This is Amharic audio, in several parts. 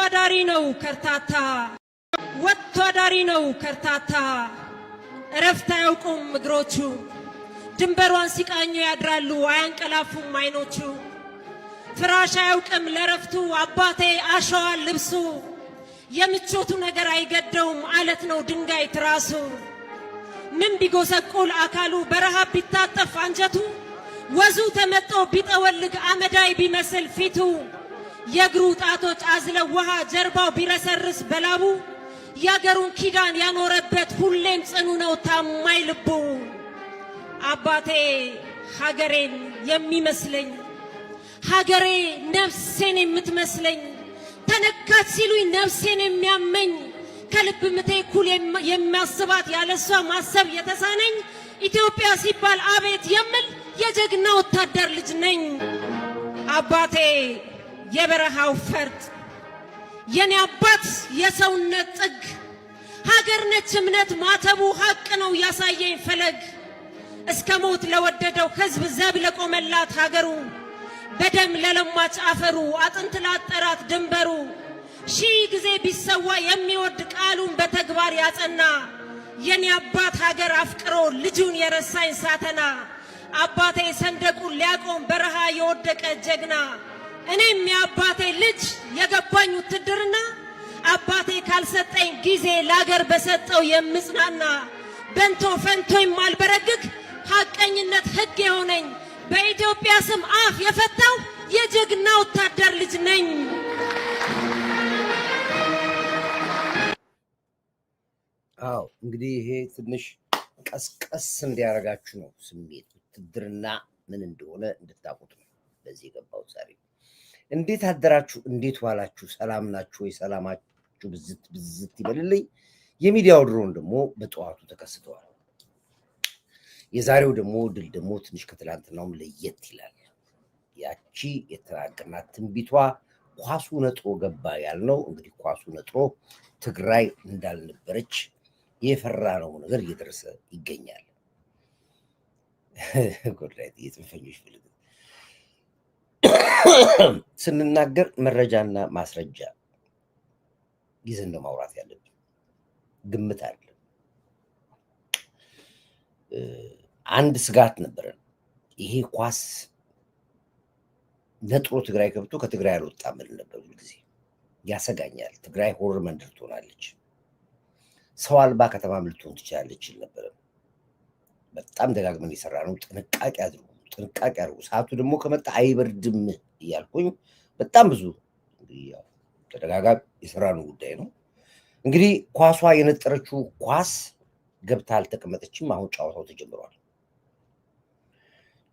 አዳሪ ነው ከርታታ ወጥቶ አዳሪ ነው ከርታታ እረፍት አያውቁም እግሮቹ ድንበሯን ሲቃኙ ያድራሉ አያንቀላፉም አይኖቹ ፍራሽ አያውቅም ለረፍቱ አባቴ አሸዋ ልብሱ የምቾቱ ነገር አይገደውም አለት ነው ድንጋይ ትራሱ ምን ቢጎሰቁል አካሉ በረሃብ ቢታጠፍ አንጀቱ ወዙ ተመጦ ቢጠወልግ አመዳይ ቢመስል ፊቱ የእግሩ ጣቶች አዝለው ውሃ ጀርባው ቢረሰርስ በላቡ ያገሩን ኪዳን ያኖረበት ሁሌም ጽኑ ነው ታማኝ ልቡ አባቴ ሀገሬን የሚመስለኝ ሀገሬ ነፍሴን የምትመስለኝ ተነካች ሲሉኝ ነፍሴን የሚያመኝ ከልብ ምቴ ኩል የሚያስባት ያለሷ ማሰብ የተሳነኝ ኢትዮጵያ ሲባል አቤት የምል የጀግና ወታደር ልጅ ነኝ አባቴ የበረሃው ፈርጥ የኔ አባት የሰውነት ጥግ ሀገር ነች እምነት ማተቡ ሀቅ ነው ያሳየኝ ፈለግ እስከ ሞት ለወደደው ህዝብ ዘብ ለቆመላት ሀገሩ በደም ለለማች አፈሩ አጥንት ላጠራት ድንበሩ ሺህ ጊዜ ቢሰዋ የሚወድ ቃሉን በተግባር ያጸና የኔ አባት ሀገር አፍቅሮ ልጁን የረሳኝ ሳተና አባቴ ሰንደቁን ሊያቆም በረሃ የወደቀ ጀግና እኔም የአባቴ ልጅ የገባኝ ውትድርና አባቴ ካልሰጠኝ ጊዜ ላገር በሰጠው የምጽናና በንቶ ፈንቶ የማልበረግግ ሐቀኝነት ህግ የሆነኝ በኢትዮጵያ ስም አፍ የፈታው የጀግና ወታደር ልጅ ነኝ አው እንግዲህ ይሄ ትንሽ ቀስቀስ እንዲያረጋችሁ ነው ስሜት ውትድርና ምን እንደሆነ እንድታውቁት ነው በዚህ ገባው ዛሬ እንዴት አደራችሁ እንዴት ዋላችሁ ሰላም ናችሁ ወይ ሰላማችሁ ብዝት ይበልልኝ የሚዲያው ድሮን ደግሞ በጠዋቱ ተከስተዋል የዛሬው ደግሞ ድል ደግሞ ትንሽ ከትላንትናውም ለየት ይላል ያቺ የተራቀናት ትንቢቷ ኳሱ ነጥሮ ገባ ያልነው እንግዲህ ኳሱ ነጥሮ ትግራይ እንዳልነበረች የፈራነው ነገር እየደረሰ ይገኛል ጉዳይ የጽንፈኞች ፍልግ ስንናገር መረጃና ማስረጃ ይዘን ነው ማውራት ያለብን ግምት አለ አንድ ስጋት ነበረን ይሄ ኳስ ነጥሮ ትግራይ ገብቶ ከትግራይ አልወጣም ነበር ሁልጊዜ ያሰጋኛል ትግራይ ሆር መንደር ትሆናለች ሰው አልባ ከተማም ልትሆን ትችላለች ነበር በጣም ደጋግመን የሰራነው ጥንቃቄ አድርጉ ሰዓቱ ደግሞ ከመጣ አይበርድም እያልኩኝ በጣም ብዙ ተደጋጋሚ የሰራነው ጉዳይ ነው እንግዲህ ኳሷ የነጠረችው ኳስ ገብታ አልተቀመጠችም አሁን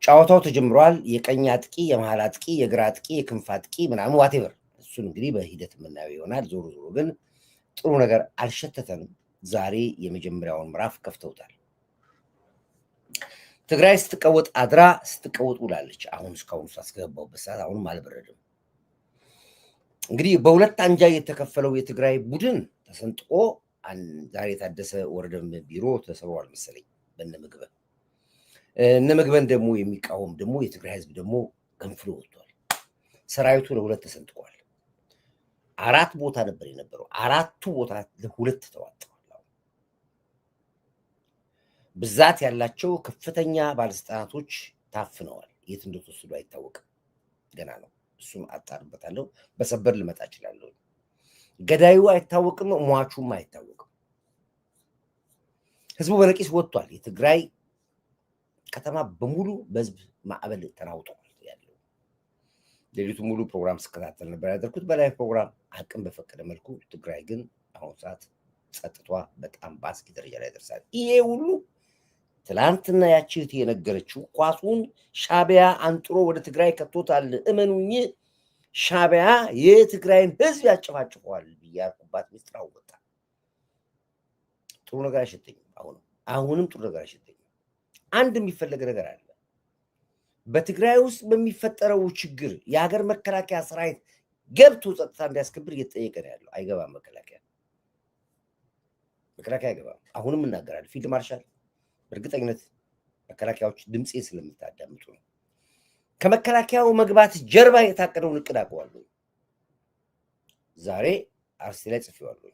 ጫዋታው ተጀምሯል የቀኝ አጥቂ የመሃል አጥቂ የግራ አጥቂ የክንፍ አጥቂ ምናምን ዋቴቨር እሱን እንግዲህ በሂደት የምናየው ይሆናል ዞሮ ግን ጥሩ ነገር አልሸተተንም ዛሬ የመጀመሪያውን ምዕራፍ ከፍተውታል ትግራይ ስትቀወጥ አድራ ስትቀወጥ ውላለች አሁን እስካሁን ሳስገባውበት ሰዓት አሁንም አልበረደም እንግዲህ በሁለት አንጃ የተከፈለው የትግራይ ቡድን ተሰንጥቆ ዛሬ ታደሰ ወረደም ቢሮ ተሰብሯል መሰለኝ በነመግበን ደግሞ የሚቃወም ደግሞ የትግራይ ህዝብ ደግሞ ገንፍሎ ወጥቷል ሰራዊቱ ለሁለት ተሰንጥቋል አራት ቦታ ነበር የነበረው አራቱ ቦታ ለሁለት ተዋጥተዋል ብዛት ያላቸው ከፍተኛ ባለስልጣናቶች ታፍነዋል የት እንደተወሰዱ አይታወቅም ገና ነው እሱም አጣርበታለሁ በሰበር ልመጣ እችላለሁ ገዳዩ አይታወቅም ሟቹም አይታወቅም ህዝቡ በነቂስ ወጥቷል የትግራይ ከተማ በሙሉ በህዝብ ማዕበል ተናውጧል ያለው ሌሊቱ ሙሉ ፕሮግራም ስከታተል ነበር ያደረኩት በላይ ፕሮግራም አቅም በፈቀደ መልኩ ትግራይ ግን አሁን ሰዓት ጸጥቷ በጣም ባስኪ ደረጃ ላይ ደርሳል ይሄ ሁሉ ትላንትና ያቺት የነገረችው ኳሱን ሻቢያ አንጥሮ ወደ ትግራይ ከቶታል እመኑኝ ሻቢያ የትግራይን ህዝብ ያጨፋጭፈዋል ቢያርኩባት ምስጥራው ወጣ ጥሩ ነገር አይሸተኝም አሁንም ጥሩ ነገር አይሸተኝም አንድ የሚፈለግ ነገር አለ በትግራይ ውስጥ በሚፈጠረው ችግር የሀገር መከላከያ ሰራዊት ገብቶ ጸጥታ እንዲያስከብር እየተጠየቀ ነው ያለው አይገባም መከላከያ አይገባም አሁንም እናገራለን ፊልድ ማርሻል በእርግጠኝነት መከላከያዎች ድምጼ ስለምታዳምጡ ነው ከመከላከያው መግባት ጀርባ የታቀደውን እቅድ አውቀዋለሁ ዛሬ አርሲ ላይ ጽፌዋለሁ።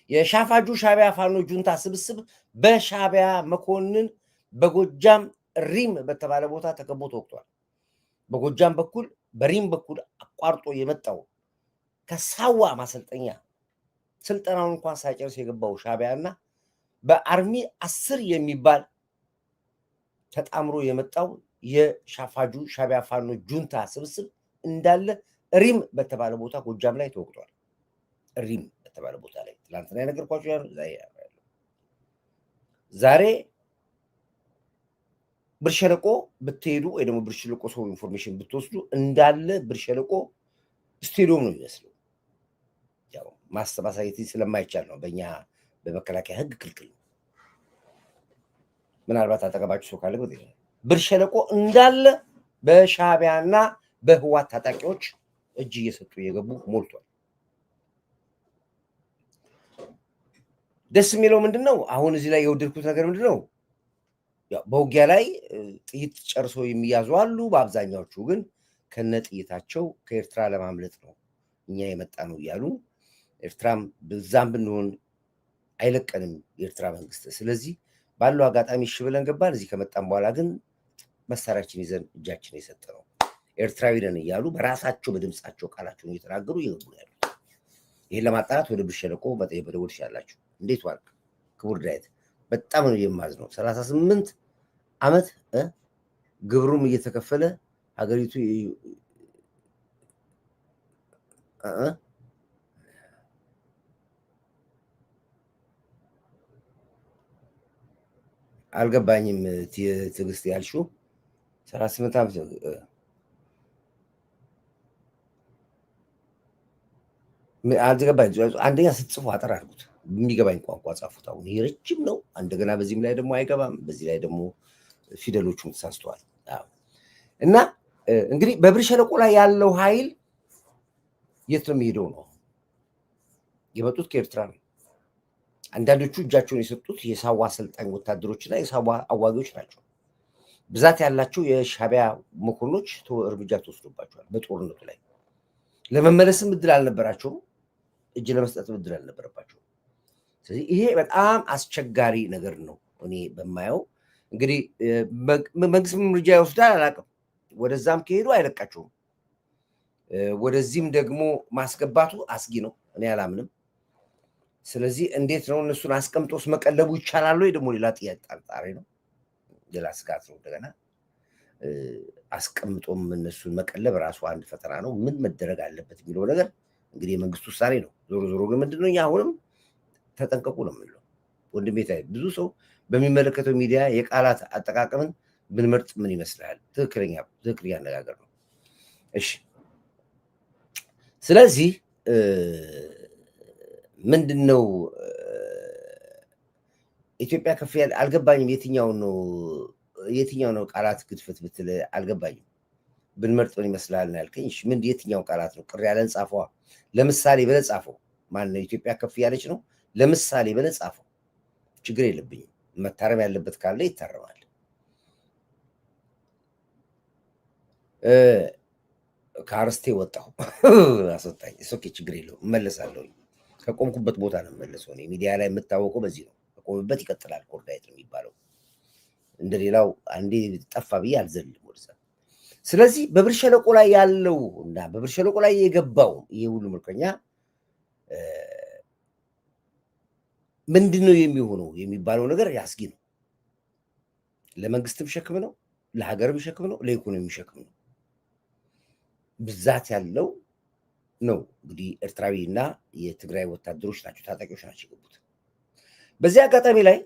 የሻፋጁ ሻቢያ ፋኖ ጁንታ ስብስብ በሻቢያ መኮንን በጎጃም ሪም በተባለ ቦታ ተከቦ ተወቅቷል። በጎጃም በኩል በሪም በኩል አቋርጦ የመጣው ከሳዋ ማሰልጠኛ ስልጠናውን እንኳን ሳይጨርስ የገባው ሻቢያና በአርሚ 10 የሚባል ተጣምሮ የመጣው የሻፋጁ ሻቢያ ፋኖ ጁንታ ስብስብ እንዳለ ሪም በተባለ ቦታ ጎጃም ላይ ተወቅቷል። ሪም በተባለ ቦታ ላይ ትላንትና የነገርኳችሁ ዛሬ ብርሸለቆ ብትሄዱ ወይ ደግሞ ብርሸለቆ ሰው ኢንፎርሜሽን ብትወስዱ እንዳለ ብርሸለቆ ስቴዲየም ነው የሚመስለው። ያው ማሰባሳየት ስለማይቻል ነው፣ በእኛ በመከላከያ ሕግ ክልክል ነው። ምናልባት አጠገባችሁ ሰው ካለ ብርሸለቆ እንዳለ በሻቢያና በህዋት ታጣቂዎች እጅ እየሰጡ እየገቡ ሞልቷል። ደስ የሚለው ምንድነው? አሁን እዚህ ላይ የወደድኩት ነገር ምንድነው? በውጊያ ላይ ጥይት ጨርሶ የሚያዙ አሉ። በአብዛኛዎቹ ግን ከነ ጥይታቸው ከኤርትራ ለማምለጥ ነው እኛ የመጣ ነው እያሉ ኤርትራም በዛም ብንሆን አይለቀንም የኤርትራ መንግስት። ስለዚህ ባለው አጋጣሚ እሺ ብለን ገባን። እዚህ ከመጣን በኋላ ግን መሳሪያችን ይዘን እጃችን የሰጠ ነው ኤርትራዊ ነን እያሉ በራሳቸው በድምፃቸው ቃላቸውን እየተናገሩ ይገቡ ያሉት። ይሄን ለማጣራት ወደ ብርሸለቆ መደወል ትችላላችሁ። እንዴት ዋልክ ክቡር ዳዊት? በጣም ነው የማዝነው። 38 ዓመት ግብሩም እየተከፈለ ሀገሪቱ አልገባኝም። ትዕግስት ያልሽው 38 ዓመት አልገባኝ። አንደኛ ስትጽፉ አጠር አድርጉት፣ የሚገባኝ ቋንቋ ጻፉት። አሁን ይሄ ረጅም ነው። እንደገና በዚህም ላይ ደግሞ አይገባም። በዚህ ላይ ደግሞ ፊደሎቹም ተሳስተዋል። እና እንግዲህ በብርሸለቆ ላይ ያለው ኃይል የት ነው የሚሄደው? ነው የመጡት ከኤርትራ ነው። አንዳንዶቹ እጃቸውን የሰጡት የሳዋ አሰልጣኝ ወታደሮችና የሳዋ አዋጊዎች ናቸው። ብዛት ያላቸው የሻቢያ መኮንኖች እርምጃ ተወስዶባቸዋል። በጦርነቱ ላይ ለመመለስም እድል አልነበራቸውም፣ እጅ ለመስጠት እድል አልነበረባቸውም። ስለዚህ ይሄ በጣም አስቸጋሪ ነገር ነው። እኔ በማየው እንግዲህ መንግስት እርምጃ ይወስዳል አላውቅም። ወደዛም ከሄዱ አይለቃቸውም። ወደዚህም ደግሞ ማስገባቱ አስጊ ነው፣ እኔ አላምንም። ስለዚህ እንዴት ነው እነሱን አስቀምጦስ መቀለቡ ይቻላል ወይ? ደግሞ ሌላ ጥያቄ ጣጣሪ ነው፣ ሌላ ስጋት ነው። እንደገና አስቀምጦም እነሱን መቀለብ ራሱ አንድ ፈተና ነው። ምን መደረግ አለበት የሚለው ነገር እንግዲህ የመንግስት ውሳኔ ነው። ዞሮ ዞሮ ግን ምንድነው እኛ አሁንም ተጠንቀቁ ነው የምንለው። ወንድሜ ብዙ ሰው በሚመለከተው ሚዲያ የቃላት አጠቃቀምን ብንመርጥ ምን ይመስላል? ትክክለኛ አነጋገር ነው። እሺ፣ ስለዚህ ምንድነው ኢትዮጵያ ከፍ ያለ አልገባኝም። የትኛው ነው ቃላት ግድፈት ብትል አልገባኝም። ብንመርጥ ምን ይመስላል ነው ያልከኝ። እሺ፣ ምን የትኛው ቃላት ነው? ቅር ያለን ጻፈዋ። ለምሳሌ ብለህ ጻፈው። ማነው ኢትዮጵያ ከፍ ያለች ነው? ለምሳሌ ብለህ ጻፈው። ችግር የለብኝም። መታረም ያለበት ካለ ይታረማል። ከአርስቴ ወጣሁ አስወጣኝ። ኦኬ፣ ችግር የለውም፣ እመለሳለሁ። ከቆምኩበት ቦታ ነው የምመለሰው። ሚዲያ ላይ የምታወቀው በዚህ ነው። ከቆምበት ይቀጥላል። ኮርዳይት ነው የሚባለው። እንደሌላው አንዴ ጠፋ ብዬ አልዘልም ወደዛ። ስለዚህ በብርሸለቆ ላይ ያለው እና በብርሸለቆ ላይ የገባው ይሄ ሁሉ ምርኮኛ ምንድን ነው የሚሆነው የሚባለው ነገር ያስጊ ነው። ለመንግስትም ሸክም ነው፣ ለሀገርም ሸክም ነው፣ ለኢኮኖሚ ሸክም ነው። ብዛት ያለው ነው እንግዲህ ኤርትራዊ እና የትግራይ ወታደሮች ናቸው፣ ታጣቂዎች ናቸው የገቡት። በዚህ አጋጣሚ ላይ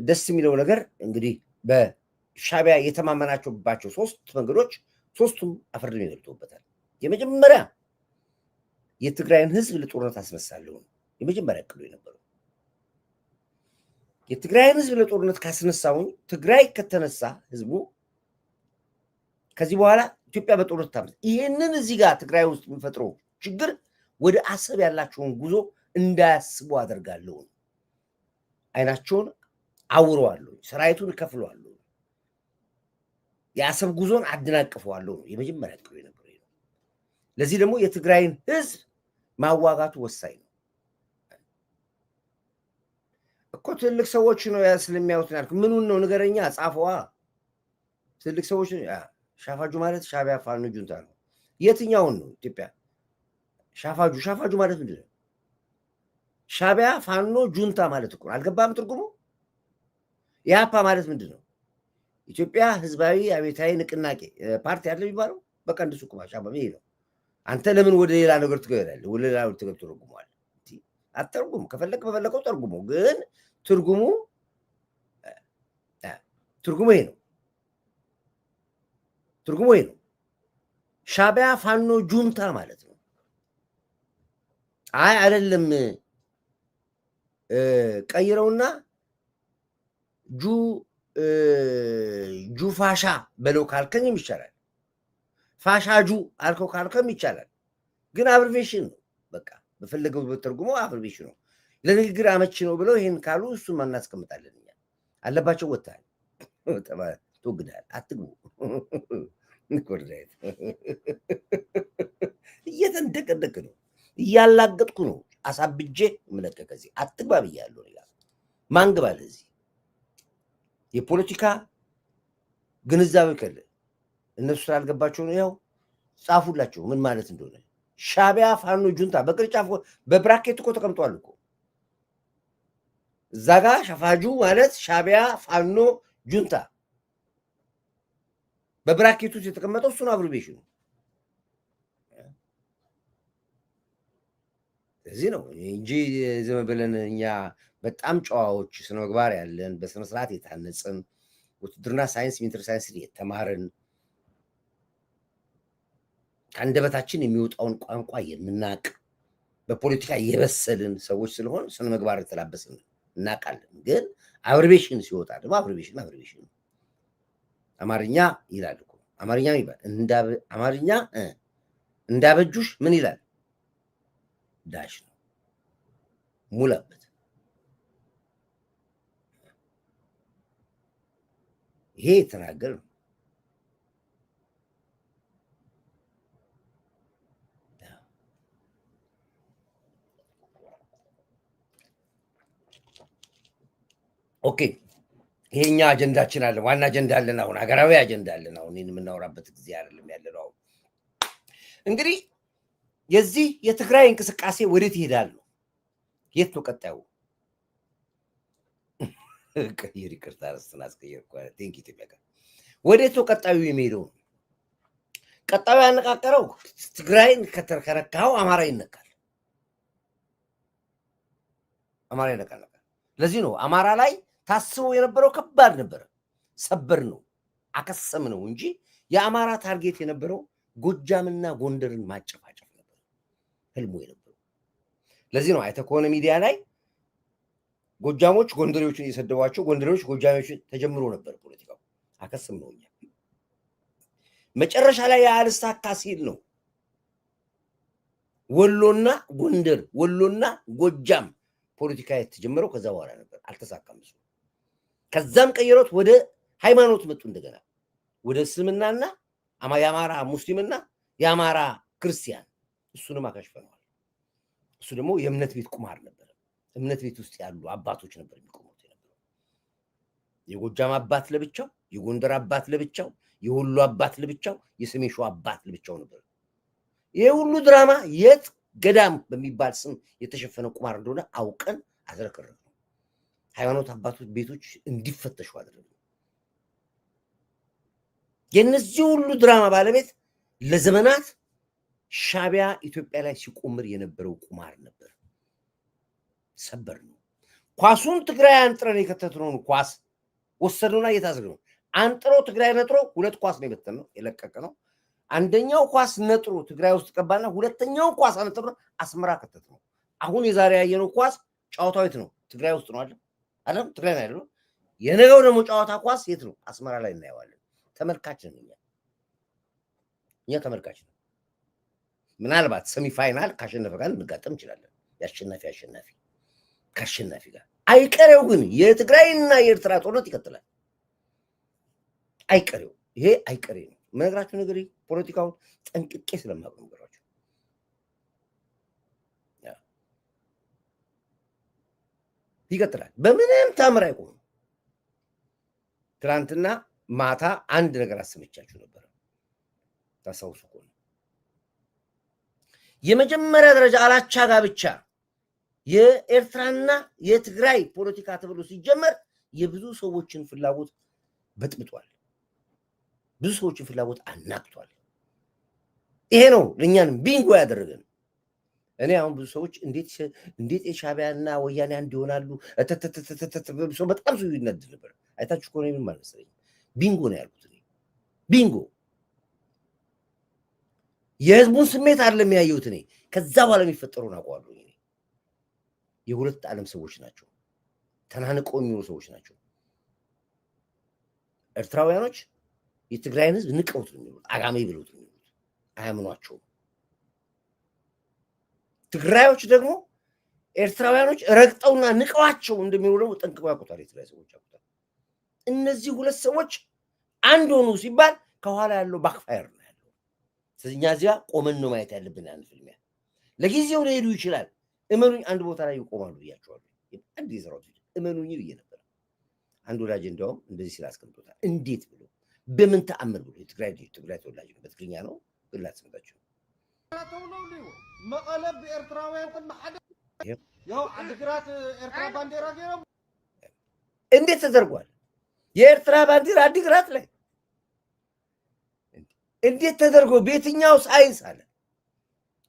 ደስ የሚለው ነገር እንግዲህ በሻቢያ የተማመናቸውባቸው 3 መንገዶች ሶስቱም አፈርድሜ በልቶበታል። የመጀመሪያ የትግራይን ህዝብ ለጦርነት አስነሳለሁ ነው የመጀመሪያ እቅዱ የነበረው። የትግራይን ህዝብ ለጦርነት ካስነሳውን ትግራይ ከተነሳ ህዝቡ ከዚህ በኋላ ኢትዮጵያ በጦርነት ታምስ ይሄንን እዚህ ጋር ትግራይ ውስጥ የሚፈጥረው ችግር ወደ አሰብ ያላቸውን ጉዞ እንዳያስቡ አደርጋለሁ። አይናቸውን አውረዋለሁ፣ ሰራዊቱን ከፍለዋለሁ፣ የአሰብ ጉዞን አደናቅፈዋለሁ ነው የመጀመሪያ እቅዱ የነበረው። ለዚህ ደግሞ የትግራይን ህዝብ ማዋጋቱ ወሳኝ ነው እኮ። ትልቅ ሰዎች ነው ስለሚያዩት ያልኩ። ምኑን ነው ንገረኛ፣ ጻፈዋ። ትልቅ ሰዎች ሻፋጁ ማለት ሻቢያ ፋኖ ጁንታ ነው። የትኛውን ነው ኢትዮጵያ ሻፋጁ ማለት ምንድን ነው? ሻቢያ ፋኖ ጁንታ ማለት እኮ አልገባም ትርጉሙ። ኢህአፓ ማለት ምንድን ነው? ኢትዮጵያ ህዝባዊ አብዮታዊ ንቅናቄ ፓርቲ አለ የሚባለው። በቃ እንደሱ እኮ ሻቢያ ይሄ ነው። አንተ ለምን ወደ ሌላ ነገር ትገባለህ? ወደ ሌላ ነገር ትርጉመዋል። አትተርጉም። ከፈለክ በፈለከው ተርጉሞ፣ ግን ትርጉሙ ይሄ ነው። ትርጉሙ ይሄ ነው። ሻቢያ ፋኖ ጁንታ ማለት ነው። አይ አይደለም፣ ቀይረውና ፋሻ በለው ካልከኝም ይቻላል። ፋሻጁ አልከው ካልከም ይቻላል። ግን አብርቬሽን ነው። በቃ በፈለገው በተርጉመው አብርቬሽን ነው። ለንግግር አመቺ ነው ብለው ይሄን ካሉ እሱን ማናስቀምጣለን እኛ። አለባቸው ወጣል ትወግዳል። አትግቡ ንኮርዳይት እየተንደቀደቅ ነው፣ እያላገጥኩ ነው። አሳብጄ ምለቀቀ እዚህ አትግባ ብያለሁ። ሌላ ማን ግባ ለዚህ የፖለቲካ ግንዛቤ ከለ እነሱ ስላልገባቸው ነው። ያው ጻፉላቸው ምን ማለት እንደሆነ። ሻቢያ ፋኖ ጁንታ በቅርጫፍ በብራኬት እኮ ተቀምጧል እኮ እዛ ጋ። ሻፋጁ ማለት ሻቢያ ፋኖ ጁንታ በብራኬት ውስጥ የተቀመጠው እሱ ነው አብሪቬሽኑ። እዚህ ነው እንጂ ዝም ብለን እኛ በጣም ጨዋዎች፣ ስነ ምግባር ያለን፣ በስነ ስርዓት የታነጽን፣ ውትድርና ሳይንስ ሚሊተሪ ሳይንስ የተማርን፣ ከአንደበታችን የሚወጣውን ቋንቋ የምናቅ፣ በፖለቲካ የበሰልን ሰዎች ስለሆን ስነ ምግባር የተላበስን እናውቃለን። ግን አብሪቬሽን ሲወጣ ደግሞ አብሪቬሽን አማርኛ ይላል እኮ አማርኛ ይባል አማርኛ እንዳበጁሽ ምን ይላል? ዳሽ ነው ሙላበት። ይሄ የተናገር ነው። ኦኬ ይሄኛ አጀንዳችን አለ፣ ዋና አጀንዳ አለን። አሁን ሀገራዊ አጀንዳ አለን። አሁን የምናወራበት ጊዜ አይደለም ያለነው። እንግዲህ የዚህ የትግራይ እንቅስቃሴ ወዴት ይሄዳል ነው? የት ነው ቀጣዩ? ቀይር ይቅርታ ረስትን አስቀየር ቴንክ ኢትዮጵያ ጋር ወዴት ነው ቀጣዩ የሚሄደው? ቀጣዩ ያነቃቀረው ትግራይን ከተከረካው አማራ ይነካል። ለዚህ ነው አማራ ላይ ታስቦ የነበረው ከባድ ነበረ። ሰበር ነው አከሰም ነው እንጂ የአማራ ታርጌት የነበረው ጎጃምና ጎንደርን ማጨፋጨፍ ነበር ህልሙ የነበረው። ለዚህ ነው አይተህ ከሆነ ሚዲያ ላይ ጎጃሞች ጎንደሬዎችን እየሰደቧቸው፣ ጎንደሬዎች ጎጃሞችን ተጀምሮ ነበር ፖለቲካው። አከሰም ነው እኛ መጨረሻ ላይ ያልሳካ ሲል ነው ወሎና ጎንደር ወሎና ጎጃም ፖለቲካ የተጀመረው። ከዛ በኋላ ነበር አልተሳካም። ከዛም ቀይሮት ወደ ሃይማኖት መጡ። እንደገና ወደ እስልምናና የአማራ ሙስሊምና የአማራ ክርስቲያን፣ እሱንም አከሽፈነዋል። እሱ ደግሞ የእምነት ቤት ቁማር ነበር። እምነት ቤት ውስጥ ያሉ አባቶች ነበር የሚቆሙት የነበረው። የጎጃም አባት ለብቻው፣ የጎንደር አባት ለብቻው፣ የወሎ አባት ለብቻው፣ የሰሜን ሸዋ አባት ለብቻው ነበር። ይሄ ሁሉ ድራማ የት ገዳም በሚባል ስም የተሸፈነ ቁማር እንደሆነ አውቀን አዝረከረክ ነው። ሃይማኖት አባቶች ቤቶች እንዲፈተሹ አደረጉ። የነዚህ ሁሉ ድራማ ባለቤት ለዘመናት ሻቢያ ኢትዮጵያ ላይ ሲቆምር የነበረው ቁማር ነበር። ሰበር ነው። ኳሱን ትግራይ አንጥረን የከተትነውን ኳስ ወሰዱና እየታዘገ ነው። አንጥሮ ትግራይ ነጥሮ ሁለት ኳስ ነው የበተነው የለቀቀ ነው። አንደኛው ኳስ ነጥሮ ትግራይ ውስጥ ገባና ሁለተኛው ኳስ አንጥሮ አስመራ ከተት ነው። አሁን የዛሬ ያየነው ኳስ ጨዋታው የት ነው? ትግራይ ውስጥ ነው አይደል? ትግራይ ላይ አይደል? የነገው ደግሞ ጨዋታ ኳስ የት ነው? አስመራ ላይ እናየዋለን። ተመልካች ነን እኛ ተመልካች ነን። ምናልባት ሰሚፋይናል ካሸነፈ ጋር እንጋጠም እንችላለን። አሸናፊ ካሸናፊ ጋር አይቀሬው ግን የትግራይና የኤርትራ ጦርነት ይቀጥላል። አይቀሬው ይሄ አይቀሬ ነው። መነግራችሁ ነገር ፖለቲካውን ጠንቅቄ ስለማውቅ ነገራችሁ። ይቀጥላል። በምንም ታምር አይቆምም። ትናንትና ማታ አንድ ነገር አሰምቻችሁ ነበር። ታስታውሱ ከሆነ የመጀመሪያ ደረጃ አላቻ ጋብቻ የኤርትራና የትግራይ ፖለቲካ ተብሎ ሲጀመር የብዙ ሰዎችን ፍላጎት በጥብጧል። ብዙ ሰዎችን ፍላጎት አናግቷል። ይሄ ነው ለእኛንም ቢንጎ ያደረገን። እኔ አሁን ብዙ ሰዎች እንዴት የሻዕቢያና ወያኔ አንድ ይሆናሉ ሰው በጣም ሰው ይነድ ነበር። አይታችሁ ከሆነ ምን ማለት ነው? ቢንጎ ነው ያልኩት። ቢንጎ የህዝቡን ስሜት አይደለም ያየሁት እኔ። ከዛ በኋላ የሚፈጠሩን አውቀዋለሁ። የሁለት ዓለም ሰዎች ናቸው። ተናንቀው የሚኖሩ ሰዎች ናቸው። ኤርትራውያኖች የትግራይን ህዝብ ንቀውት ነው የሚሉት፣ አጋሜ ብለውት ነው የሚሉት፣ አያምኗቸውም። ትግራዮች ደግሞ ኤርትራውያኖች ረግጠውና ንቀዋቸው እንደሚኖሩ ደግሞ ጠንቅቀው ያውቁታል። የትግራይ ሰዎች ያውቁታል። እነዚህ ሁለት ሰዎች አንድ ሆኑ ሲባል ከኋላ ያለው ባክፋየር ነው ያለው። ስለዚህ እኛ እዚያ ቆመን ነው ማየት ያለብን። ያን ፍልሚያ ለጊዜው ሊሄዱ ይችላል። እመኑኝ አንድ ቦታ ላይ ይቆማሉ ብያቸዋለሁ። አንድ የሰራሁት እመኑኝ ብዬ ነበር። አንድ ወዳጅ እንደውም እንደዚህ ስላስቀምጦታል። እንዴት ብሎ በምን ተአምር ብሎ የትግራይ ተወላጅ ነው፣ በትግርኛ ነው ግላት ስመጣችሁ መቀለብ ኤርትራውያን ተማሐደ ያው አድግራት ኤርትራ ባንዲራ ገይሮም እንዴት ተደርጓል? የኤርትራ ባንዲራ አድግራት ላይ እንዴት ተደርጎ በየትኛው ሳይንስ አለ?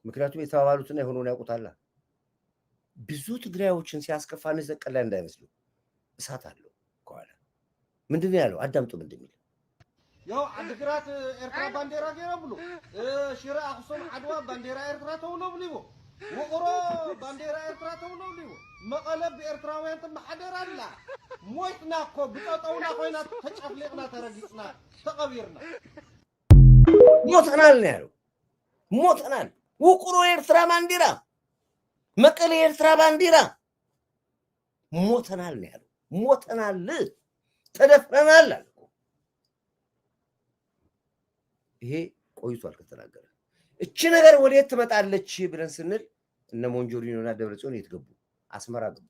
ምክንያቱም የተባባሉትና የሆነውን ያውቁታል። ብዙ ትግራዮችን ሲያስከፋ ነዘቀላ እንዳይመስሉ እሳት አለው ከኋላ። ምንድን ነው ያለው? አዳምጡ ምንድን ነው ያው አድግራት ኤርትራ ባንዲራ ገይሮም ብሎ ሽረ አክሱም ዓድዋ ባንዲራ ኤርትራ ተውሎ ብሊቦ ውቅሮ ባንዲራ ኤርትራ ተውሎ ብሊቦ መቀለብ ኤርትራውያን ተማሐደር አላ ሞይትና እኮ ብጠጠውና ኮይና ተጨፍለቅና ተረጊጽና ተቀቢርና ሞተናል ነው ያለው። ሞተናል። ውቅሮ ኤርትራ ባንዲራ፣ መቀሌ ኤርትራ ባንዲራ ሞተናል ነው ያለው። ሞተናል፣ ተደፍረናል አለ። ይሄ ቆይቷል ከተናገረ። እቺ ነገር ወዴት ትመጣለች ብለን ስንል እነ ሞንጆሪኖና ደብረጽዮን የት ገቡ? አስመራ ገቡ።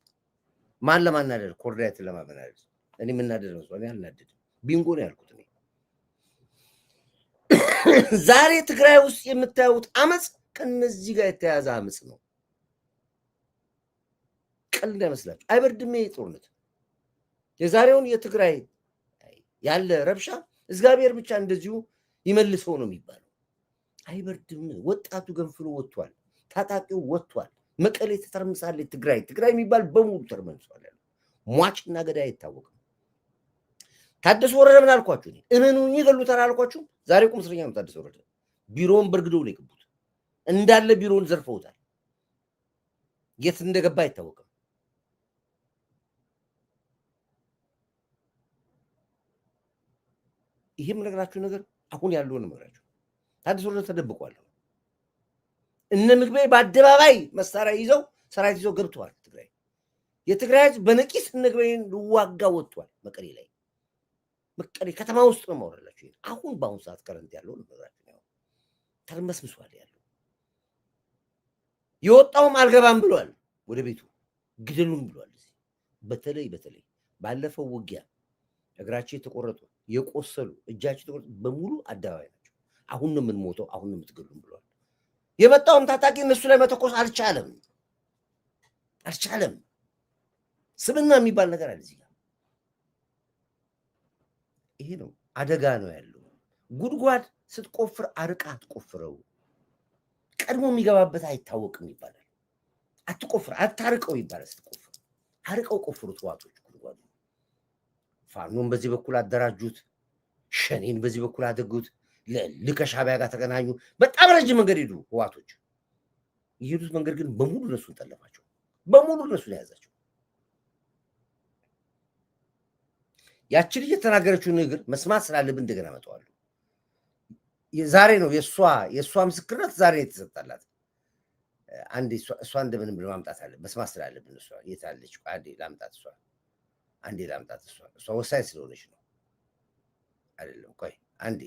ማን ለማናደድ? ኮርዳይትን ለማመናደድ። እኔ የምናደድ ነው እኔ አልናደድም። ቢንጎ ነው ያልኩት እኔ። ዛሬ ትግራይ ውስጥ የምታዩት አመፅ ከነዚህ ጋር የተያያዘ አመፅ ነው። ቀልድ አይመስላችሁ። አይበርድም ይሄ ጦርነት። የዛሬውን የትግራይ ያለ ረብሻ እግዚአብሔር ብቻ እንደዚሁ ይመልሰው ነው የሚባለው። አይበርድም። ወጣቱ ገንፍሎ ወጥቷል። ታጣቂው ወጥቷል። መቀሌ ተተርምሳለች። ትግራይ የሚባል በሙሉ ተርመንሷል። ሟችና ገዳይ አይታወቅም። ታደሰ ወረደ ምን አልኳችሁ? እመኑኝ ይገሉታል አልኳችሁ። ዛሬ ቁም እስረኛ ነው ታደሰ ወረደ። ቢሮውን በርግደው ነው የገቡት። እንዳለ ቢሮውን ዘርፈውታል። የት እንደገባ አይታወቅም። ይሄም ነገራችሁ ነገር አሁን ያለውን ነገራችሁ። ታደሰ ወረደ ተደብቋል። እነ ምግቤ በአደባባይ መሳሪያ ይዘው ሰራዊት ይዘው ገብተዋል ትግራይ። የትግራይ ህዝብ በነቂስ እነ ምግቤን ልዋጋ ወጥቷል። መቀሌ ላይ መቀሌ ከተማ ውስጥ ነው ማውራላችሁ። አሁን በአሁን ሰዓት ከረንት ያለው ነገራችሁ ነው። ተርመስምሷል ያለው። የወጣውም አልገባም ብሏል። ወደ ቤቱ ግደሉም ብሏል። በተለይ ባለፈው ውጊያ እግራቸው የተቆረጡ የቆሰሉ እጃቸው የተቆረጡ በሙሉ አደባባይ ናቸው። አሁን ነው የምንሞተው፣ አሁን ነው የምትገሉም ብሏል። የመጣውም ታጣቂ እነሱ ላይ መተኮስ አልቻለም። ስብና የሚባል ነገር አለ እዚህ ጋር። ይሄ ነው አደጋ ነው ያለው። ጉድጓድ ስትቆፍር አርቃ አትቆፍረው፣ ቀድሞ የሚገባበት አይታወቅም ይባላል። አትቆፍር፣ አታርቀው ይባላል። ስትቆፍር አርቀው ቆፍሩት ዋጦች ጉድጓዱ። ፋኖን በዚህ በኩል አደራጁት፣ ሸኔን በዚህ በኩል አደጉት፣ ለከሻዕቢያ ጋር ተገናኙ። በጣም ረጅም መንገድ ሄዱ ህዋቶች። የሄዱት መንገድ ግን በሙሉ እነሱን ጠለፋቸው፣ በሙሉ እነሱን የያዛቸው። ያቺ ልጅ የተናገረችው ንግግር መስማት ስላለብን እንደገና መጣዋለሁ። ዛሬ ነው የእሷ ምስክርነት ዛሬ የተሰጣላት። አንዴ እሷ እንደምንም ብሎ ማምጣት አለ መስማት ስላለብን። እሷ የት አለች? አንዴ ላምጣት። እሷ ወሳኝ ስለሆነች ነው አይደለም? ቆይ አንዴ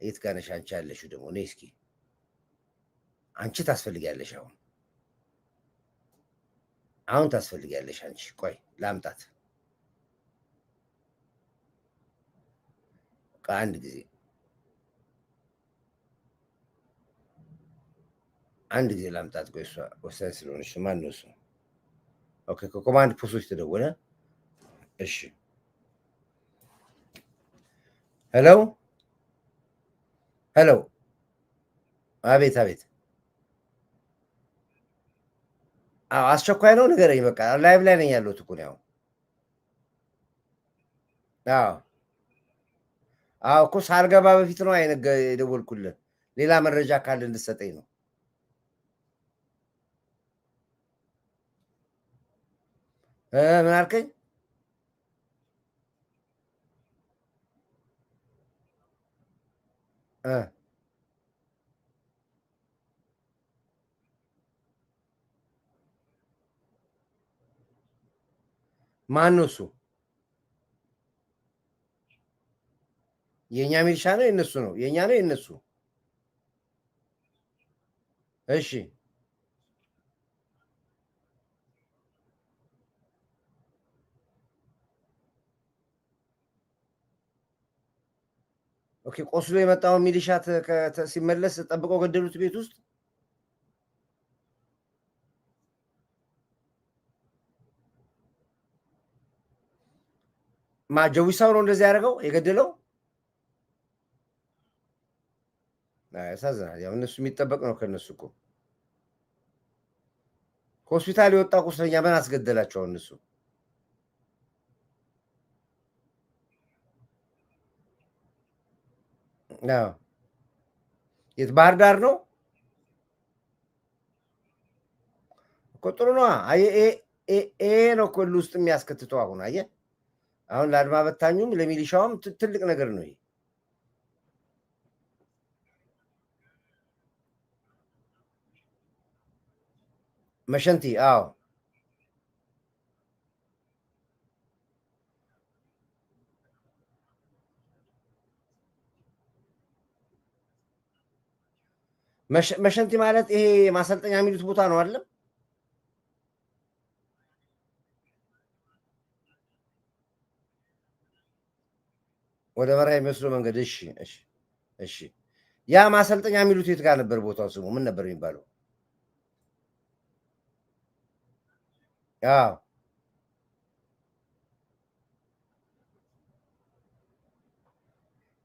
የት ጋር ነሽ አንቺ ያለሽው? ደግሞ ነይ እስኪ አንቺ ታስፈልጊያለሽ። አሁን አሁን ታስፈልጊያለሽ አንቺ ቆይ ላምጣት ከአንድ ጊዜ አንድ ጊዜ ላምጣት ቆይ እሷ ወሳኝ ስለሆነች ማን ነው እሱ ኦኬ ከኮማንድ ፖስቶች ተደወለ እሺ ሄሎ ሄሎ አቤት አቤት አስቸኳይ ነው ንገረኝ በቃ ላይቭ ላይ ነኝ ያለሁት እኮ ነው አዎ እኮ ሳልገባ በፊት ነው የደወልኩልህ ሌላ መረጃ ካለ እንድትሰጠኝ ነው ምን አልከኝ ማን ነው እሱ የኛ ሚሊሻ ነው የነሱ ነው የኛ ነው የነሱ እሺ ኦኬ ቆስሎ የመጣው ሚሊሻ ሲመለስ ጠብቆ ገደሉት ቤት ውስጥ ማጀዊሳው ነው እንደዚህ ያደረገው የገደለው ያሳዝናል ያው እነሱ የሚጠበቅ ነው ከነሱ እኮ ሆስፒታል የወጣ ቁስለኛ ምን አስገደላቸው እነሱ የት ባህር ዳር ነው እኮ ጥሩ ነው ነው ሁሉ ውስጥ የሚያስከትተው አሁን ለአድማ በታኙም ለሚሊሻውም ትልቅ ነገር ነው መሸንቲ አዎ መሸንቲ ማለት ይሄ ማሰልጠኛ የሚሉት ቦታ ነው አይደል ወደ በራይ መስሎ መንገድ እሺ እሺ እሺ ያ ማሰልጠኛ የሚሉት የት ጋር ነበር ቦታው ስሙ ምን ነበር የሚባለው አዎ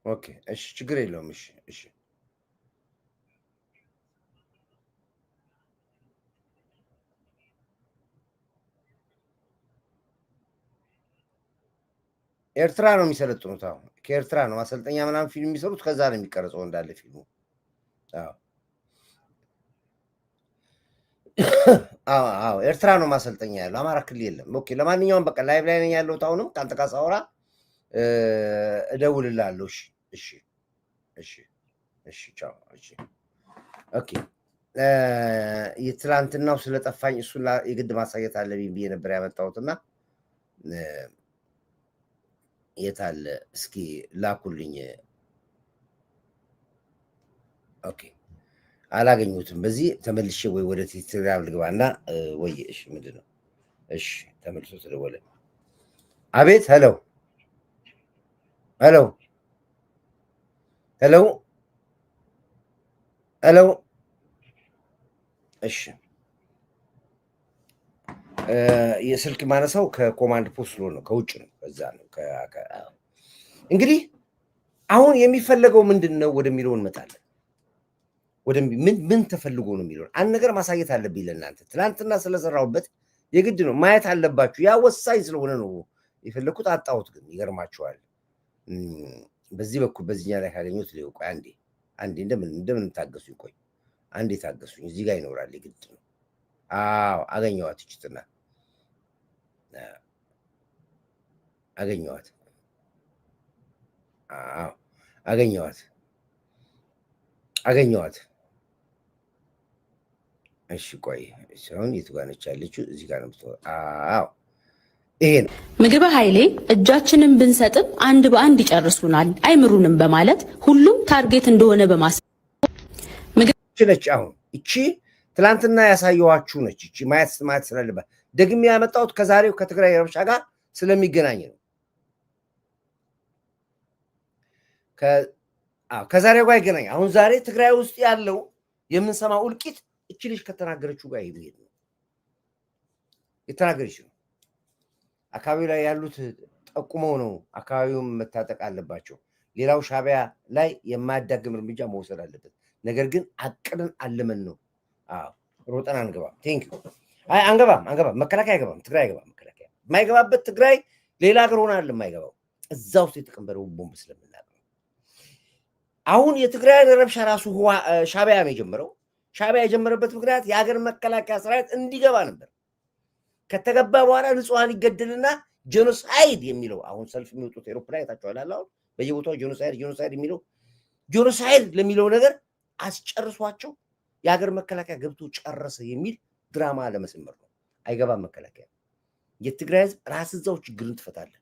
ኦኬ እሺ ችግር የለውም እሺ እሺ ኤርትራ ነው የሚሰለጥኑት ከኤርትራ ነው ማሰልጠኛ ምናምን ፊልም የሚሰሩት ከዛ ነው የሚቀርጸው እንዳለ ፊልሙ አዎ ኤርትራ ነው ማሰልጠኛ ያለው አማራ ክልል የለም ኦኬ ለማንኛውም በቃ ላይቭ ላይ ነኝ ያለሁት አሁንም ካንተ ጋር ሳወራ እደውልልሃለሁ እሺ እሺ እሺ ቻው እሺ ኦኬ የትላንትናው ስለጠፋኝ እሱ የግድ ማሳየት አለብኝ ብዬ ነበር ያመጣሁትና የታለ እስኪ ላኩልኝ ኦኬ አላገኙትም በዚህ ተመልሼ ወይ ወደ ቴሌግራም ልግባና ወይ እሺ ምንድነው እሺ ተመልሶ ተደወለ አቤት ሄሎ ሄሎ ሄሎ ሄሎ እሺ የስልክ ማነሳው ከኮማንድ ፖስት ነው ከውጭ ነው ከዛ ነው እንግዲህ አሁን የሚፈለገው ምንድነው ወደሚለው እንመጣለን ምን ተፈልጎ ነው የሚለው አንድ ነገር ማሳየት አለብኝ ለእናንተ ትላንትና ስለሰራውበት የግድ ነው ማየት አለባችሁ ያ ወሳኝ ስለሆነ ነው የፈለኩት አጣሁት ግን ይገርማችኋል በዚህ በኩል በዚህኛ ላይ ካገኙት ሊው ቆይ አንዴ እንደምን ታገሱኝ ቆይ አንዴ ታገሱኝ እዚህ ጋር ይኖራል የግድ ነው አዎ አገኘዋት እችትና አገኘዋት አዎ አገኘዋት እሺ ቆይ ሰውን የቱ ጋር ነች ያለችው እዚህ ጋር ነው አዎ ይሄ ነው ምግበ ኃይሌ እጃችንን ብንሰጥም አንድ በአንድ ይጨርሱናል አይምሩንም በማለት ሁሉም ታርጌት እንደሆነ ነች አሁን እቺ ትላንትና ያሳየዋችሁ ነች እቺ ማየት ስላለባት ደግሜ ያመጣሁት ከዛሬው ከትግራይ ረብሻ ጋር ስለሚገናኝ ነው። ከዛሬው ጋር ይገናኝ። አሁን ዛሬ ትግራይ ውስጥ ያለው የምንሰማው እልቂት እቺ ልጅ ከተናገረችው ጋር የሚሄድ ነው። የተናገረች ነው። አካባቢው ላይ ያሉት ጠቁመው ነው አካባቢውን መታጠቅ አለባቸው። ሌላው ሻዕቢያ ላይ የማያዳግም እርምጃ መውሰድ አለበት። ነገር ግን አቅደን አለመን ነው። ሮጠን አንገባም። ቴንክ ዩ። አይ አንገባም። መከላከያ አይገባም። ትግራይ አይገባም። መከላከያ የማይገባበት ትግራይ ሌላ ሀገር ሆነ አይደለም የማይገባው፣ እዛ ውስጥ የተቀበረው ቦምብ ስለምናውቅ ነው። አሁን የትግራይን ረብሻ ራሱ ሻዕቢያ ነው የጀመረው። ሻዕቢያ የጀመረበት ምክንያት የሀገር መከላከያ ሰራዊት እንዲገባ ነበር። ከተገባ በኋላ ንጹሃን ይገደልና ጄኖሳይድ የሚለው አሁን ሰልፍ የሚወጡት ኤሮፕላን አይታችኋል። አሁን በየቦታው ጄኖሳይድ የሚለው ጄኖሳይድ ለሚለው ነገር አስጨርሷቸው የሀገር መከላከያ ገብቶ ጨረሰ የሚል ድራማ ለመስመር ነው። አይገባም መከላከያ። የትግራይ ህዝብ ራስ እዛው ችግርን ትፈታለህ።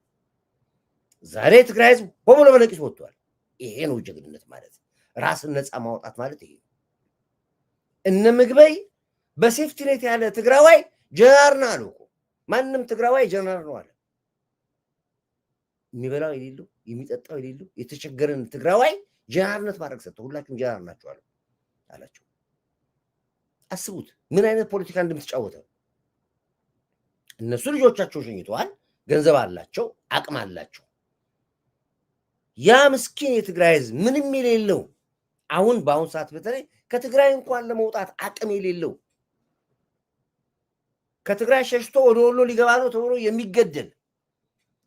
ዛሬ የትግራይ ህዝብ ሆሞ ለመለቂስ ወጥቷል። ይሄ ነው ጀግንነት ማለት፣ ራስን ነፃ ማውጣት ማለት ይሄ ነው። እነ ምግበይ በሴፍቲ ኔት ያለ ትግራዋይ ጀነራል ነው አሉ እኮ። ማንም ትግራዋይ ጀነራል ነው አለ። የሚበላው የሌለው የሚጠጣው የሌለው የተቸገረን ትግራዋይ ጀነራልነት ማድረግ ሰጥተው ሁላችሁም ጀነራል ናችሁ አላቸው። አስቡት ምን አይነት ፖለቲካ እንደምትጫወተው። እነሱ ልጆቻቸው ሸኝተዋል፣ ገንዘብ አላቸው፣ አቅም አላቸው። ያ ምስኪን የትግራይ ህዝብ ምንም የሌለው አሁን በአሁን ሰዓት በተለይ ከትግራይ እንኳን ለመውጣት አቅም የሌለው ከትግራይ ሸሽቶ ወደ ወሎ ሊገባ ነው ተብሎ የሚገደል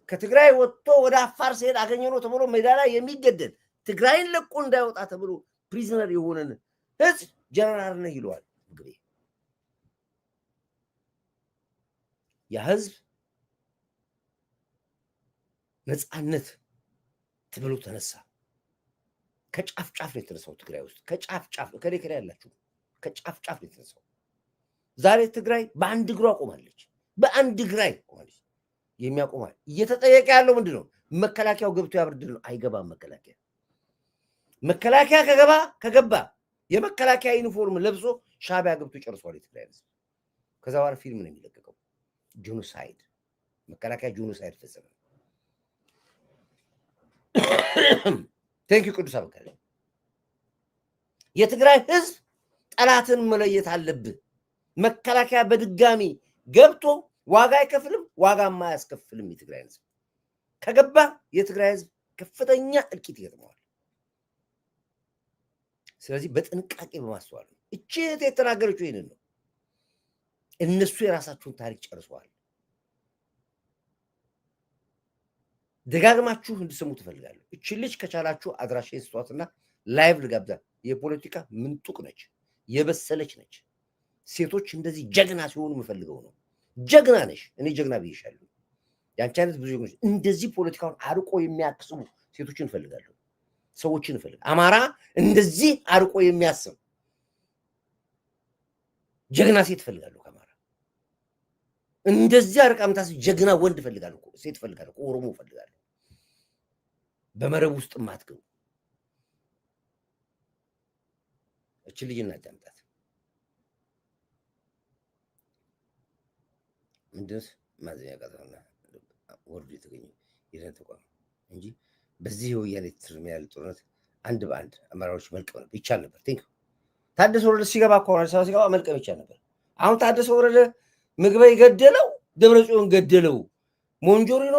ከትግራይ ወጥቶ ወደ አፋር ሲሄድ አገኘ ነው ተብሎ ሜዳ ላይ የሚገደል ትግራይን ለቆ እንዳይወጣ ተብሎ ፕሪዝነር የሆነን ህዝብ ጀነራል ነህ ይለዋል። እንግዲህ ያ ህዝብ ነፃነት ተብሎ ተነሳ። ከጫፍ ጫፍ ነው የተነሳው ትግራይ ውስጥ ከጫፍ ጫፍ ከሌ ያላችሁ ከጫፍ ጫፍ ነው የተነሳው። ዛሬ ትግራይ በአንድ እግሯ ቆማለች። በአንድ እግራይ ቆማለች። የሚያቆማል እየተጠየቀ ያለው ምንድነው? መከላከያው ገብቶ ያብርድል ነው። አይገባም። መከላከያ ከገባ የመከላከያ ዩኒፎርም ለብሶ ሻዕቢያ ገብቶ ጨርሷል የትግራይ ህዝብ። ከዛ በኋላ ፊልም ነው የሚለቀቀው። ጄኖሳይድ መከላከያ ጄኖሳይድ ፈጸመ። ቴንክ ዩ ቅዱስ አበቃለ። የትግራይ ህዝብ ጠላትን መለየት አለብህ። መከላከያ በድጋሚ ገብቶ ዋጋ አይከፍልም፣ ዋጋማ አያስከፍልም። የትግራይ ህዝብ ከገባ የትግራይ ህዝብ ከፍተኛ እልቂት ይገጥመዋል። ስለዚህ በጥንቃቄ በማስተዋል ነው። እቺ የተናገረችው ይሄንን ነው። እነሱ የራሳቸውን ታሪክ ጨርሰዋል። ደጋግማችሁ እንድሰሙ ትፈልጋለሁ። እቺ ልጅ ከቻላችሁ አድራሻዬን ስጧትና ላይቭ ልጋብዛ። የፖለቲካ ምንጡቅ ነች፣ የበሰለች ነች። ሴቶች እንደዚህ ጀግና ሲሆኑ የምፈልገው ነው። ጀግና ነሽ፣ እኔ ጀግና ብዬሻለሁ። ያንቺ አይነት ብዙ ጀግኖች እንደዚህ ፖለቲካውን አርቆ የሚያክስሙ ሴቶችን እፈልጋለሁ፣ ሰዎችን እፈልጋለሁ። አማራ እንደዚህ አርቆ የሚያስብ ጀግና ሴት እፈልጋለሁ። ከአማራ እንደዚህ አርቃ የምታስብ ጀግና ወንድ እፈልጋለሁ፣ ሴት እፈልጋለሁ፣ ኦሮሞ እፈልጋለሁ። በመረብ ውስጥ ማትገቡ እቺ ልጅ እናዳምጣት። ምንድነው ማዘኛ ቀጠና ወርዶ የተገኘው የደን ተቋም እንጂ በዚህ የወያኔ ትርሚያል ጦርነት አንድ በአንድ አመራሮች መልቀም ነበር ይቻል ነበር። ቲንክ ታደሰ ወረደ ሲገባ እኮ አዲስ አበባ ሲገባ መልቀም ይቻል ነበር። አሁን ታደሰ ወረደ ምግበይ ገደለው፣ ደብረጽዮን ገደለው፣ ሞንጆሪኖ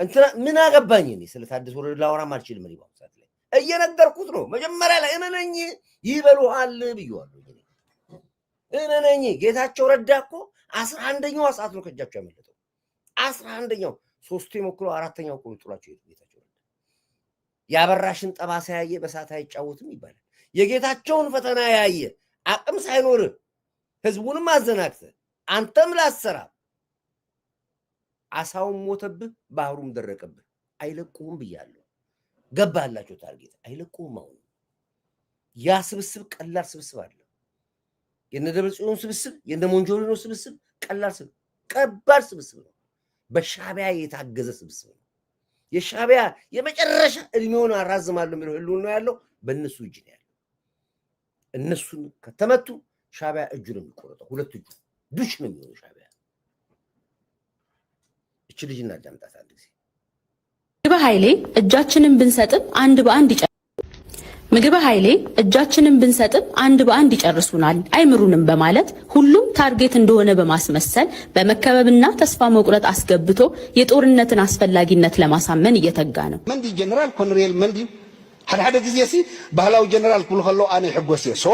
እንትና ምን አገባኝ እኔ ስለ ታደሰ ወረደ ላወራም አልችልም። እኔ ባው ሰዓት ላይ እየነገርኩት ነው። መጀመሪያ ላይ እመነኝ ይበሉሃል ብየዋለሁ። እመነኝ ጌታቸው ረዳ እኮ 11ኛው ሰዓት ነው ከእጃቸው ያመለጠው። 11ኛው ሶስቴ ሞክሮ አራተኛው እኮ ጥሏቸው ጌታቸው ረዳ። ያበራሽን ጠባሳ ያየ በሳት አይጫወትም ይባላል። የጌታቸውን ፈተና ያየ አቅም ሳይኖር ህዝቡንም አዘናግተ አንተም ላሰራ አሳውም ሞተብህ፣ ባህሩም ደረቀብህ። አይለቁህም ብያለሁ። ገባላቸው ታርጌት አይለቁህም። አሁን ያ ስብስብ ቀላል ስብስብ አለ። የነ ደብረጽዮን ስብስብ የነ ሞንጆሪኖ ስብስብ ቀላል ስብስብ ከባድ ስብስብ ነው። በሻዕቢያ የታገዘ ስብስብ ነው። የሻዕቢያ የመጨረሻ እድሜውን አራዝማለሁ የሚለው ህልውና ነው ያለው በእነሱ እጅ ነው ያለው። እነሱን ከተመቱ ሻዕቢያ እጁ ነው የሚቆረጠው፣ ሁለት እጁ ዱሽ ነው የሚሆነው ሻዕቢያ። እቺ ልጅ እናዳምጣት አንድ ጊዜ። ምግበ ኃይሌ እጃችንን ብንሰጥም አንድ በአንድ ይጨርሱናል አይምሩንም በማለት ሁሉም ታርጌት እንደሆነ በማስመሰል በመከበብና ተስፋ መቁረጥ አስገብቶ የጦርነትን አስፈላጊነት ለማሳመን እየተጋ ነው። መንዲ ጀነራል ኮሎኔል መንዲ ሓደ ጊዜ ሲ ባህላዊ ጀነራል ኩሉ ከሎ አነ ይሕጎስ ሶ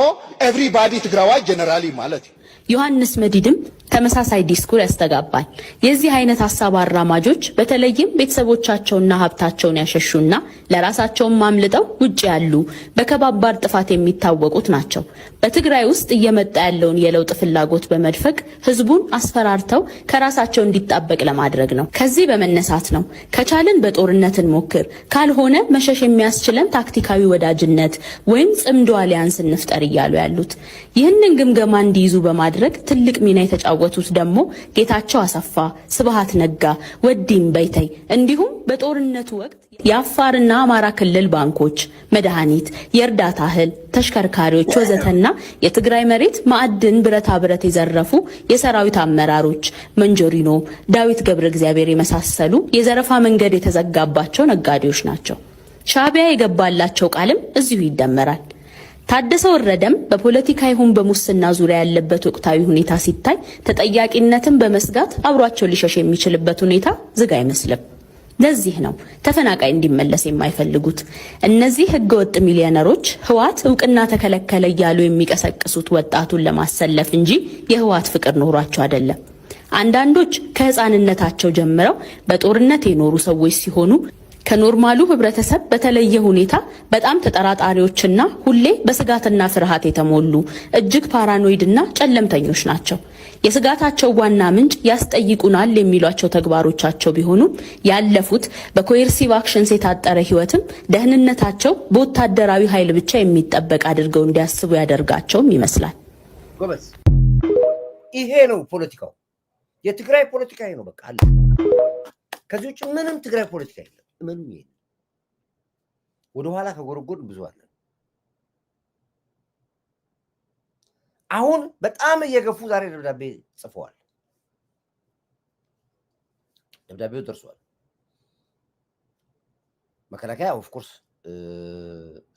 ኤቭሪባዲ ትግራዋይ ጀነራሊ ማለት ዮሐንስ መዲድም ተመሳሳይ ዲስኩር ያስተጋባል። የዚህ አይነት ሐሳብ አራማጆች በተለይም ቤተሰቦቻቸውና ሀብታቸውን ያሸሹና ለራሳቸውም ማምልጠው ውጪ ያሉ በከባባድ ጥፋት የሚታወቁት ናቸው። በትግራይ ውስጥ እየመጣ ያለውን የለውጥ ፍላጎት በመድፈቅ ህዝቡን አስፈራርተው ከራሳቸው እንዲጣበቅ ለማድረግ ነው። ከዚህ በመነሳት ነው ከቻልን በጦርነትን ሞክር ካልሆነ መሸሽ የሚያስችለን ታክቲካዊ ወዳጅነት ወይም ጽምዶ አሊያንስ እንፍጠር እያሉ ያሉት። ይህንን ግምገማ እንዲይዙ በማድረግ ትልቅ ሚና የተጫወቱት ደግሞ ጌታቸው አሰፋ፣ ስብሃት ነጋ፣ ወዲም በይተይ እንዲሁም በጦርነቱ ወቅት የአፋርና አማራ ክልል ባንኮች፣ መድኃኒት፣ የእርዳታ እህል፣ ተሽከርካሪዎች ወዘተና የትግራይ መሬት ማዕድን፣ ብረታ ብረት የዘረፉ የሰራዊት አመራሮች መንጆሪኖ፣ ዳዊት ገብረ እግዚአብሔር የመሳሰሉ የዘረፋ መንገድ የተዘጋባቸው ነጋዴዎች ናቸው። ሻዕቢያ የገባላቸው ቃልም እዚሁ ይደመራል። ታደሰ ወረደም በፖለቲካ ይሁን በሙስና ዙሪያ ያለበት ወቅታዊ ሁኔታ ሲታይ ተጠያቂነትን በመስጋት አብሯቸው ሊሸሽ የሚችልበት ሁኔታ ዝግ አይመስልም። ለዚህ ነው ተፈናቃይ እንዲመለስ የማይፈልጉት። እነዚህ ህገወጥ ሚሊዮነሮች ህወሓት እውቅና ተከለከለ እያሉ የሚቀሰቅሱት ወጣቱን ለማሰለፍ እንጂ የህወሓት ፍቅር ኖሯቸው አይደለም። አንዳንዶች ከህፃንነታቸው ጀምረው በጦርነት የኖሩ ሰዎች ሲሆኑ ከኖርማሉ ህብረተሰብ በተለየ ሁኔታ በጣም ተጠራጣሪዎችና ሁሌ በስጋትና ፍርሃት የተሞሉ እጅግ ፓራኖይድና ጨለምተኞች ናቸው። የስጋታቸው ዋና ምንጭ ያስጠይቁናል የሚሏቸው ተግባሮቻቸው ቢሆኑም ያለፉት በኮየርሲቭ አክሽንስ የታጠረ ህይወትም ደህንነታቸው በወታደራዊ ኃይል ብቻ የሚጠበቅ አድርገው እንዲያስቡ ያደርጋቸውም ይመስላል። ጎበዝ፣ ይሄ ነው ፖለቲካው። የትግራይ ፖለቲካ ይሄ ነው። በቃ አለ። ከዚህ ውጭ ምንም ትግራይ ፖለቲካ የለም። ምንም የለም። ወደ ኋላ ከጎረጎድ ብዙ አለ። አሁን በጣም እየገፉ ዛሬ ደብዳቤ ጽፈዋል። ደብዳቤው ደርሷል። መከላከያ ኦፍ ኮርስ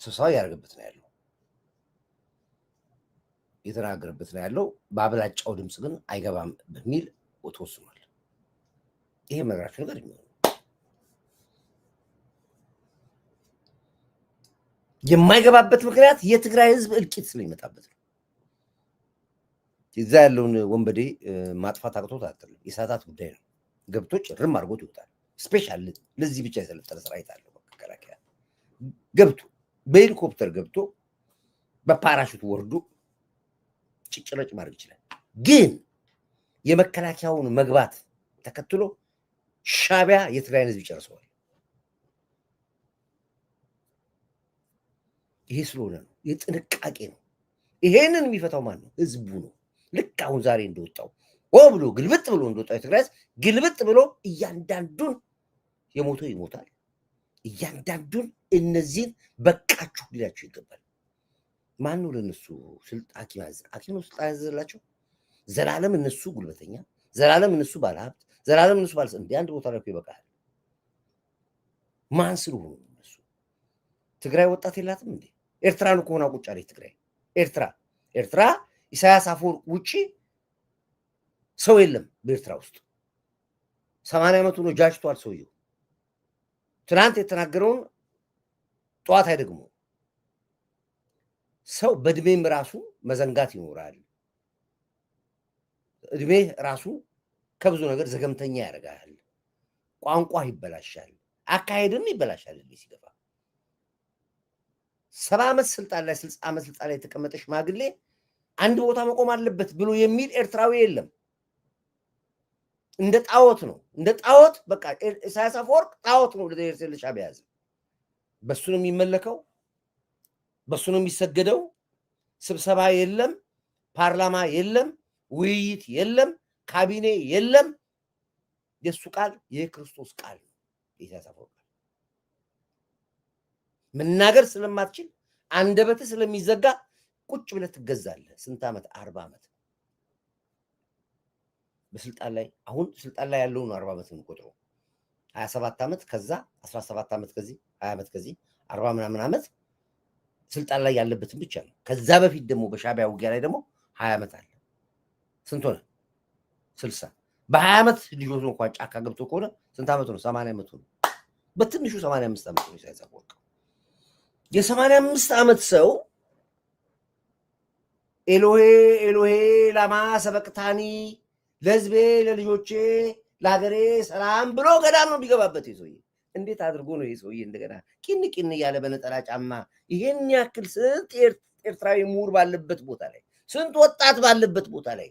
ስብሰባ ያደረገበት ነው ያለው፣ የተናገረበት ነው ያለው። በአብላጫው ድምፅ ግን አይገባም በሚል ተወስኗል። ይሄ መራችሁ ነገር ነው። የማይገባበት ምክንያት የትግራይ ህዝብ እልቂት ስለሚመጣበት ነው። እዛ ያለውን ወንበዴ ማጥፋት አቅቶት አይደለም፣ የሰዓታት ጉዳይ ነው። ገብቶ ጭርም አድርጎት ይወጣል። ስፔሻል ለዚህ ብቻ የሰለጠነ ሰራዊት አለው። መከላከያ ገብቶ በሄሊኮፕተር ገብቶ በፓራሹት ወርዶ ጭጭረጭ ማድረግ ይችላል። ግን የመከላከያውን መግባት ተከትሎ ሻዕቢያ የትግራይን ህዝብ ይጨርሰዋል። ይሄ ስለሆነ ነው፣ የጥንቃቄ ነው። ይሄንን የሚፈታው ማን ነው? ህዝቡ ነው። ልክ አሁን ዛሬ እንደወጣው ብሎ ግልብጥ ብሎ እንደወጣው የትግራይ ህዝብ ግልብጥ ብሎ እያንዳንዱን የሞተው ይሞታል። እያንዳንዱን እነዚህን በቃችሁ ሊላቸው ይገባል። ማን ነው ለነሱ ስልጣን ሐኪም ነው ስልጣን ያዘላቸው? ዘላለም እነሱ ጉልበተኛ፣ ዘላለም እነሱ ባለሀብት፣ ዘላለም እነሱ ባለስልጣን። እንደ አንድ ቦታ ላይ ይበቃል። ማን ስለሆኑ እነሱ? ትግራይ ወጣት የላትም እንዴ? ኤርትራን እኮ ሆና ቁጭ አለች ትግራይ። ኤርትራ ኢሳያስ አፈወርቅ ውጪ ሰው የለም በኤርትራ ውስጥ። 80 ዓመቱ ነው፣ ጃጅቷል ሰውየው። ትናንት የተናገረውን ጠዋት አይደግሞ። ሰው በእድሜም ራሱ መዘንጋት ይኖራል። እድሜ ራሱ ከብዙ ነገር ዘገምተኛ ያደርጋል። ቋንቋ ይበላሻል፣ አካሄድም ይበላሻል። ሲገባ 70 ዓመት ስልጣን ላይ 60 ዓመት ስልጣን ላይ የተቀመጠ ሽማግሌ አንድ ቦታ መቆም አለበት ብሎ የሚል ኤርትራዊ የለም። እንደ ጣዖት ነው፣ እንደ ጣዖት በቃ ኢሳያስ አፈወርቅ ጣዖት ነው። ለሻዕቢያ ያዘ። በሱ ነው የሚመለከው፣ በሱ ነው የሚሰገደው። ስብሰባ የለም፣ ፓርላማ የለም፣ ውይይት የለም፣ ካቢኔ የለም። የሱ ቃል የክርስቶስ ቃል ነው። ኢሳያስ አፈወርቅ መናገር ስለማትችል አንደበት ስለሚዘጋ ቁጭ ብለህ ትገዛለህ። ስንት ዓመት? 40 ዓመት በስልጣን ላይ አሁን ስልጣን ላይ ያለው ነው 40 ዓመት ነው ቆጥሮ 27 ዓመት ከዛ 17 ዓመት ከዚህ 20 ዓመት ከዚህ 40 ምናምን ዓመት ስልጣን ላይ ያለበትን ብቻ ነው። ከዛ በፊት ደግሞ በሻዕቢያ ውጊያ ላይ ደግሞ 20 ዓመት አለ። ስንት ሆነ? 60 በ20 ዓመት ልጆቹ እንኳን ጫካ ገብቶ ከሆነ ስንት ዓመት ነው? 80 ዓመት ነው። በትንሹ 85 ዓመት ነው ኢሳያስ አፈወርቂ። የ85 ዓመት ሰው ኤሎሄ ኤሎሄ ላማ ሰበቅታኒ ለህዝቤ ለልጆቼ ለሀገሬ ሰላም ብሎ ገዳም ነው የሚገባበት ይሰውዬ። እንዴት አድርጎ ነው ይሰውዬ እንደገና ቂን ቂን እያለ በነጠላ ጫማ ይሄን ያክል ስንት ኤርትራዊ ምሁር ባለበት ቦታ ላይ ስንት ወጣት ባለበት ቦታ ላይ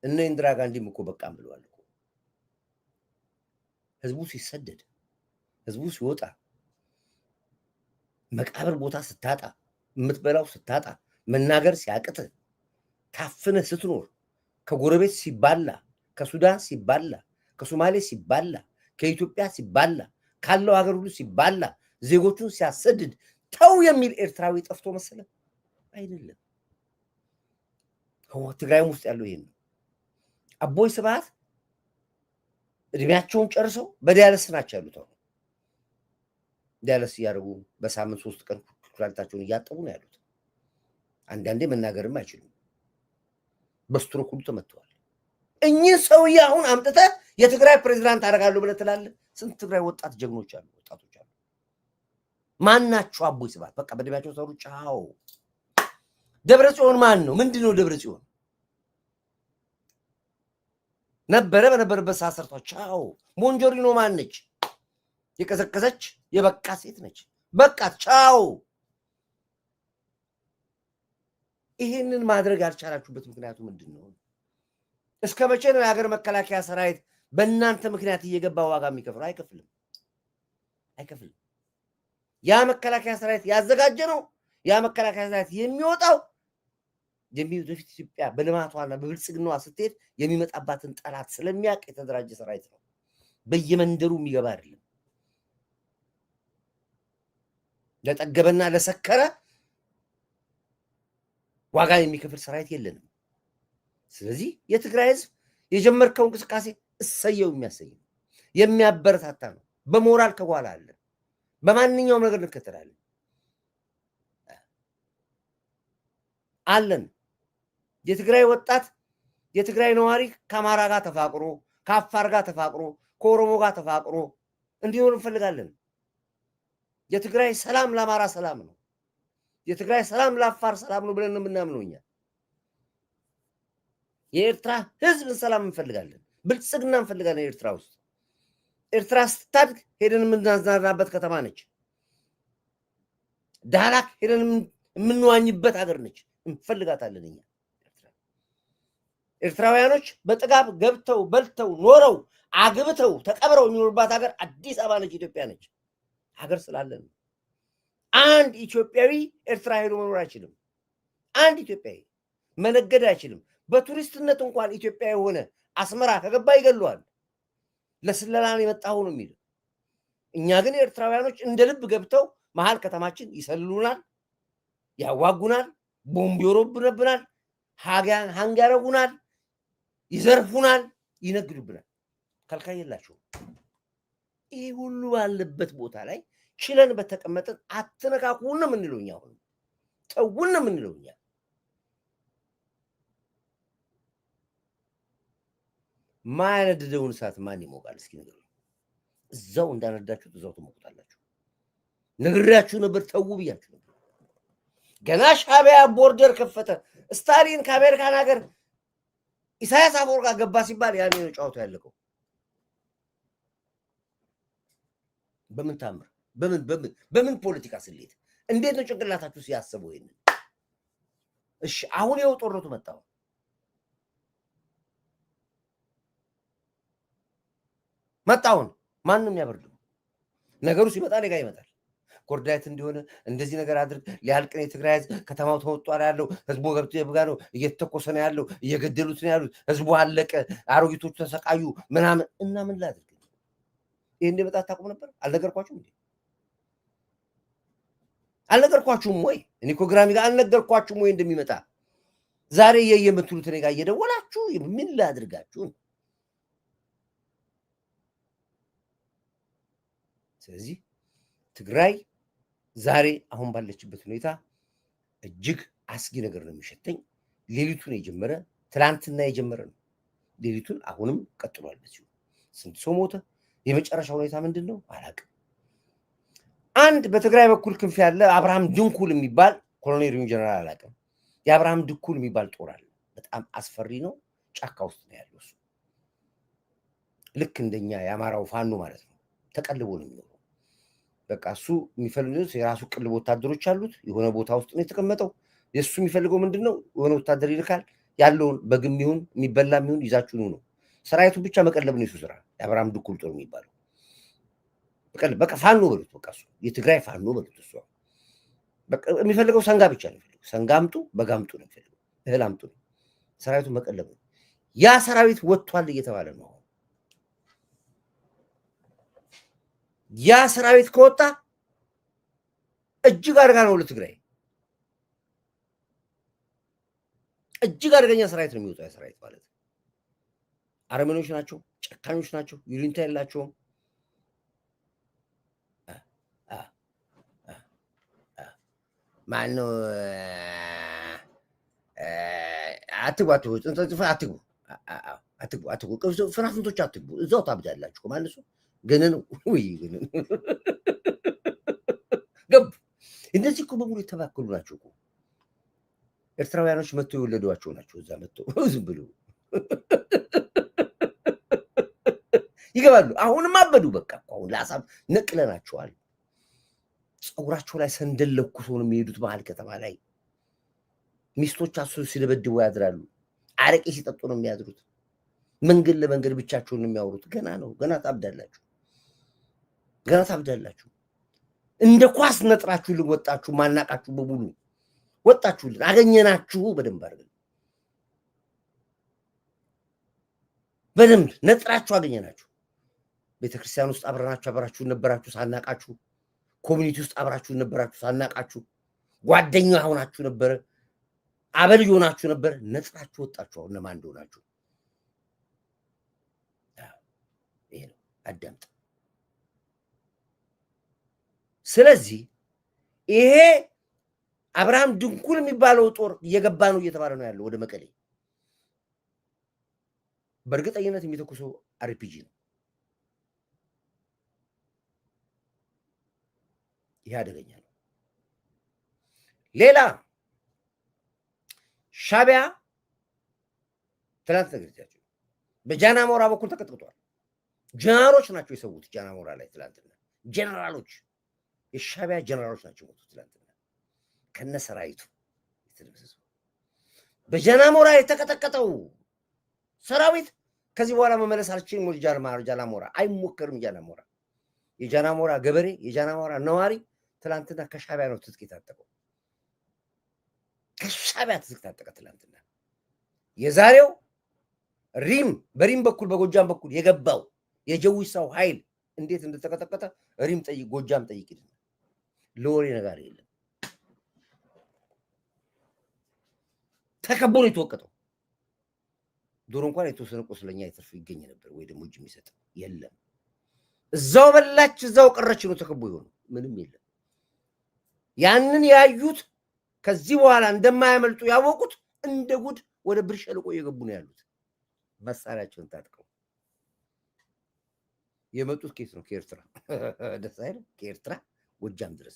እነ ኢንዲራ ጋንዲም እኮ በቃም ብለዋል እኮ። ህዝቡ ሲሰደድ ህዝቡ ሲወጣ መቃብር ቦታ ስታጣ የምትበላው ስታጣ መናገር ሲያቅት ታፍነህ ስትኖር ከጎረቤት ሲባላ ከሱዳን ሲባላ ከሶማሌ ሲባላ ከኢትዮጵያ ሲባላ ካለው ሀገር ሁሉ ሲባላ ዜጎቹን ሲያሰድድ ተው የሚል ኤርትራዊ ጠፍቶ መሰለ? አይደለም። ትግራይም ውስጥ ያለው ይሄን ነው። አቦይ ስብሃት እድሜያቸውን ጨርሰው በዲያለስ ናቸው ያሉት። አሁን ዲያለስ እያደረጉ በሳምንት 3 ቀን ኩላሊታቸውን እያጠቡ ነው ያሉት። አንዳንዴ መናገርም አይችሉም። በስትሮክ ሁሉ ተመተዋል። እኚህ ሰውዬ አሁን አምጥተህ የትግራይ ፕሬዝዳንት አደርጋለሁ ብለህ ትላለህ? ስንት ትግራይ ወጣት ጀግኖች አሉ፣ ወጣቶች አሉ። ማናቸው? አቦይ ስብሃት በቃ በእድሜያቸው ሰሩ። ጫው ደብረ ጽዮን ማን ነው? ምንድን ነው ደብረ ጽዮን? በነበረበት ሳሰርቷ ቻው። ሞንጆሪኖ ማን ነች? የቀዘቀዘች የበቃ ሴት ነች። በቃ ቻው። ይሄንን ማድረግ ያልቻላችሁበት ምክንያቱ ምንድን ነው? እስከ መቼ ነው የሀገር መከላከያ ሰራዊት በእናንተ ምክንያት እየገባ ዋጋ የሚከፍለው? አይከፍልም። ያ መከላከያ ሰራዊት ያዘጋጀ ነው። ያ መከላከያ ሰራዊት የሚወጣው ወደፊት ኢትዮጵያ በልማቷና በብልጽግናዋ ስትሄድ የሚመጣባትን ጠላት ስለሚያውቅ የተደራጀ ሰራዊት ነው። በየመንደሩ የሚገባ አይደለም። ለጠገበና ለሰከረ ዋጋ የሚከፍል ሰራዊት የለንም። ስለዚህ የትግራይ ህዝብ የጀመርከው እንቅስቃሴ እሰየው የሚያሰኝ ነው፣ የሚያበረታታ ነው። በሞራል ከኋላ አለ። በማንኛውም ነገር እንከተላለን አለን። የትግራይ ወጣት የትግራይ ነዋሪ ከአማራ ጋር ተፋቅሮ ከአፋር ጋር ተፋቅሮ ከኦሮሞ ጋር ተፋቅሮ እንዲኖር እንፈልጋለን። የትግራይ ሰላም ለአማራ ሰላም ነው። የትግራይ ሰላም ለአፋር ሰላም ነው ብለን የምናምነው እኛ። የኤርትራ ህዝብን ሰላም እንፈልጋለን፣ ብልጽግና እንፈልጋለን። ኤርትራ ውስጥ ኤርትራ ስታድግ ሄደን የምናዝናናበት ከተማ ነች። ዳህላክ ሄደን የምንዋኝበት ሀገር ነች። እንፈልጋታለን እኛ። ኤርትራውያኖች በጥጋብ ገብተው በልተው ኖረው አግብተው ተቀብረው የሚኖርባት ሀገር አዲስ አበባ ነች፣ ኢትዮጵያ ነች። ሀገር ስላለን አንድ ኢትዮጵያዊ ኤርትራ ሄዶ መኖር አይችልም። አንድ ኢትዮጵያዊ መነገድ አይችልም። በቱሪስትነት እንኳን ኢትዮጵያ የሆነ አስመራ ከገባ ይገለዋል። ለስለላን የመጣው ነው የሚል። እኛ ግን ኤርትራውያኖች እንደ ልብ ገብተው መሀል ከተማችን ይሰልሉናል፣ ያዋጉናል፣ ቦምብ ይወረውሩብናል፣ ሃንግ ያረጉናል፣ ይዘርፉናል፣ ይነግዱብናል። ከልካይ የላቸውም። ይሄ ሁሉ ባለበት ቦታ ላይ ችለን በተቀመጠን አትነካኩን ነው የምንለው እኛ። አሁን ተውን ነው የምንለው እኛ። ማያነድደውን እሳት ማን ይሞቃል? እስኪ ንገሩኝ። እዛው እንዳነዳችሁት እዛው ትሞቁታላችሁ። ነግሬያችሁ ነበር፣ ተው ብያችሁ ነበር። ገና ሻዕቢያ ቦርደር ከፈተ፣ ስታሊን ከአሜሪካን ሀገር ኢሳያስ አፈወርቂ ጋር ገባ ሲባል ያኔ ነው ጨዋታው ያለቀው። በምን ታምር? በምን ፖለቲካ ስሌት? እንዴት ነው ጭንቅላታችሁ ሲያስበው ይሄንን? እሺ አሁን ይኸው ጦርነቱ መጣው። መጣውን ማንንም ያበርደው ነገሩ ሲመጣ እኔ ጋር ይመጣል። ኮርዳይት እንዲሆነ እንደዚህ ነገር አድርግ ሊያልቅ ነው የትግራይ ህዝብ፣ ከተማው ተወጧል ያለው ህዝቡ ገብቶ የብጋ ነው፣ እየተተኮሰ ነው ያለው፣ እየገደሉት ነው ያሉት፣ ህዝቡ አለቀ፣ አሮጊቶቹ ተሰቃዩ ምናምን እና ምን ላድርግ? ይሄ እንደመጣ አታውቁም ነበር? አልነገርኳችሁም እንዴ? አልነገርኳችሁም ወይ? እኔ እኮ ግራሚ ጋር አልነገርኳችሁም ወይ እንደሚመጣ? ዛሬ የምትሉት እኔ ጋር እየደወላችሁ ምን ላድርጋችሁ? ስለዚህ ትግራይ ዛሬ አሁን ባለችበት ሁኔታ እጅግ አስጊ ነገር ነው የሚሸተኝ። ሌሊቱን የጀመረ ትላንትና የጀመረ ነው። ሌሊቱን አሁንም ቀጥሏል። በዚሁ ስንት ሰው ሞተ? የመጨረሻ ሁኔታ ምንድን ነው አላውቅም። አንድ በትግራይ በኩል ክንፍ ያለ አብርሃም ድንኩል የሚባል ኮሎኔል ጀነራል አላውቅም። የአብርሃም ድንኩል የሚባል ጦር አለ። በጣም አስፈሪ ነው። ጫካ ውስጥ ነው ያለው እሱ። ልክ እንደኛ የአማራው ፋኖ ማለት ነው። ተቀልቦ ነው የሚኖረው። በቃ እሱ የሚፈልገው የራሱ ቅልብ ወታደሮች አሉት። የሆነ ቦታ ውስጥ ነው የተቀመጠው። የእሱ የሚፈልገው ምንድን ነው? የሆነ ወታደር ይልካል። ያለውን በግም ይሁን የሚበላም ይሁን ይዛችሁ ነው። ሰራዊቱን ብቻ መቀለብ ነው የሱ ስራ። የአብርሃም ድንኩል ጦር የሚባለው በቃ ፋኖ በሉት። በቃ እሱ የትግራይ ፋኖ በሉት። እሱ በቃ የሚፈልገው ሰንጋ ብቻ ነው የሚፈልገው። ሰንጋ አምጡ፣ በግ አምጡ ነው የሚፈልገው። እህል አምጡ ነው። ሰራዊቱን መቀለብ ነው። ያ ሰራዊት ወጥቷል እየተባለ ነው። ያ ሰራዊት ከወጣ እጅግ አደጋ ነው ለትግራይ። እጅግ አደገኛ ሰራዊት ነው የሚወጣው። ያ ሰራዊት ማለት አረመኔዎች ናቸው፣ ጨካኞች ናቸው፣ ይሉኝታ የላቸውም። ማነው አትግቡ፣ ፍራፍንቶች አትግቡ፣ እዛው ታብዳላችሁ ማለት ነው። ገነን ወይ ገነን ገቡ። እነዚህ እኮ በሙሉ የተባከሉ ናቸው እኮ ኤርትራውያኖች መጥተው የወለዷቸው ናቸው። እዛ መጥተው ዝም ብሎ ይገባሉ። አሁንም አበዱ። በቃ አሁን ለአሳብ ነቅለናቸዋል። ፀጉራቸው ላይ ሰንደል ለኩሶ ነው የሚሄዱት። መሀል ከተማ ላይ ሚስቶቻቸው ሲደበድቡ ያድራሉ። አረቄ ሲጠጡ ነው የሚያድሩት። መንገድ ለመንገድ ብቻቸውን ነው የሚያወሩት። ገና ነው። ገና ታብዳላችሁ። ገና ታብዳላችሁ። እንደ ኳስ ነጥራችሁልን ወጣችሁ። ማናቃችሁ በሙሉ ወጣችሁልን። አገኘናችሁ። በደንብ አድርገን በደንብ ነጥራችሁ አገኘናችሁ። ቤተክርስቲያን ውስጥ አብራችሁ ነበራችሁ ሳናቃችሁ። ኮሚኒቲ ውስጥ አብራችሁ ነበራችሁ ሳናቃችሁ። ጓደኛ ሆናችሁ ነበረ። አበል ሆናችሁ ነበር። ነጥራችሁ ወጣችሁ። አሁን ለማን እንደሆናችሁ ይሄ ነው። አዳምጥ። ስለዚህ ይሄ አብርሃም ድንኩል የሚባለው ጦር እየገባ ነው እየተባለ ነው ያለው ወደ መቀሌ። በእርግጠኝነት የሚተኩሰው አርፒጂ ነው። ይሄ አደገኛ ነው። ሌላ ሻቢያ ትላንት ነገርቻቸው በጃናሞራ በኩል ተቀጥቅጧል። ጀነራሎች ናቸው የሰዉት ጃናሞራ ላይ ትላንትና። ጀነራሎች የሻቢያ ጀነራሎች ናቸው ሞቱት ትላንትና ከነሰራዊቱ የተደመሰሰው። በጃናሞራ የተቀጠቀጠው ሰራዊት ከዚህ በኋላ መመለስ አልችልም። ወደ ጃናሞራ አይሞከርም። ጃናሞራ የጃናሞራ ገበሬ የጃናሞራ ነዋሪ ትላንትና ከሻቢያ ነው ትጥቅ የታጠቀው። ከሻቢያ ትጥቅ ታጠቀ ትላንትና። የዛሬው በሪም በኩል በጎጃም በኩል የገባው የጀዊሳው ኃይል እንዴት እንደተቀጠቀጠ ሪም ጠይቅ፣ ጎጃም ጠይቅ። ለወሬ ነገር የለም። ተከቦ ነው የተወቀጠው። ዶሮ እንኳን የተወሰነ ቁስለኛ ይተርፍ ይገኝ ነበር ወይ ደግሞ እጅ የሚሰጥ የለም። እዛው በላች እዛው ቀረች ነው ተከቦ ይሆነው ምንም የለም። ያንን ያዩት ከዚህ በኋላ እንደማያመልጡ ያወቁት እንደ ጉድ ወደ ብር ሸለቆ እየገቡ ነው ያሉት። መሳሪያቸውን ታጥቀው የመጡት ከየት ነው? ከኤርትራ። ደስ አይልም? ከኤርትራ ጎጃም ድረስ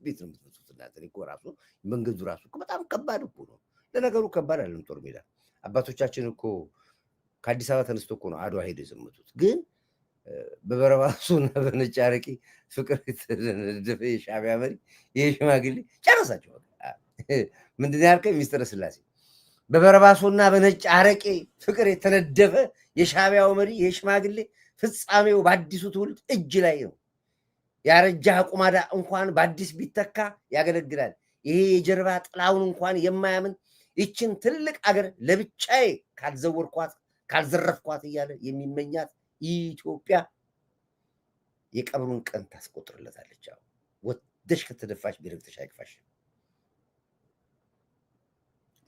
ቤት ነው የምትመጡት። እናንተ እኮ ራሱ መንገዱ ራሱ እኮ በጣም ከባድ እኮ ነው። ለነገሩ ከባድ አይደለም። ጦር ሜዳ አባቶቻችን እኮ ከአዲስ አበባ ተነስቶ እኮ ነው አድዋ ሄደው የዘመቱት። ግን በበረባሱና በነጭ አረቄ ፍቅር የተነደፈ የሻቢያ መሪ ይሄ ሽማግሌ ጨረሳቸው። ምንድን ነው ያልከኝ? ሚስጥረ ስላሴ በበረባሱና በነጭ አረቄ ፍቅር የተነደፈ የሻቢያው መሪ ይሄ ሽማግሌ ፍጻሜው በአዲሱ ትውልድ እጅ ላይ ነው። ያረጃ ቁማዳ እንኳን በአዲስ ቢተካ ያገለግላል። ይሄ የጀርባ ጥላውን እንኳን የማያምን ይችን ትልቅ አገር ለብቻዬ ካልዘወርኳት ካልዘረፍኳት እያለ የሚመኛት ኢትዮጵያ የቀብሩን ቀን ታስቆጥርለታለች። ወደሽ ከተደፋሽ ቢረግጥሽ አይክፋሽ።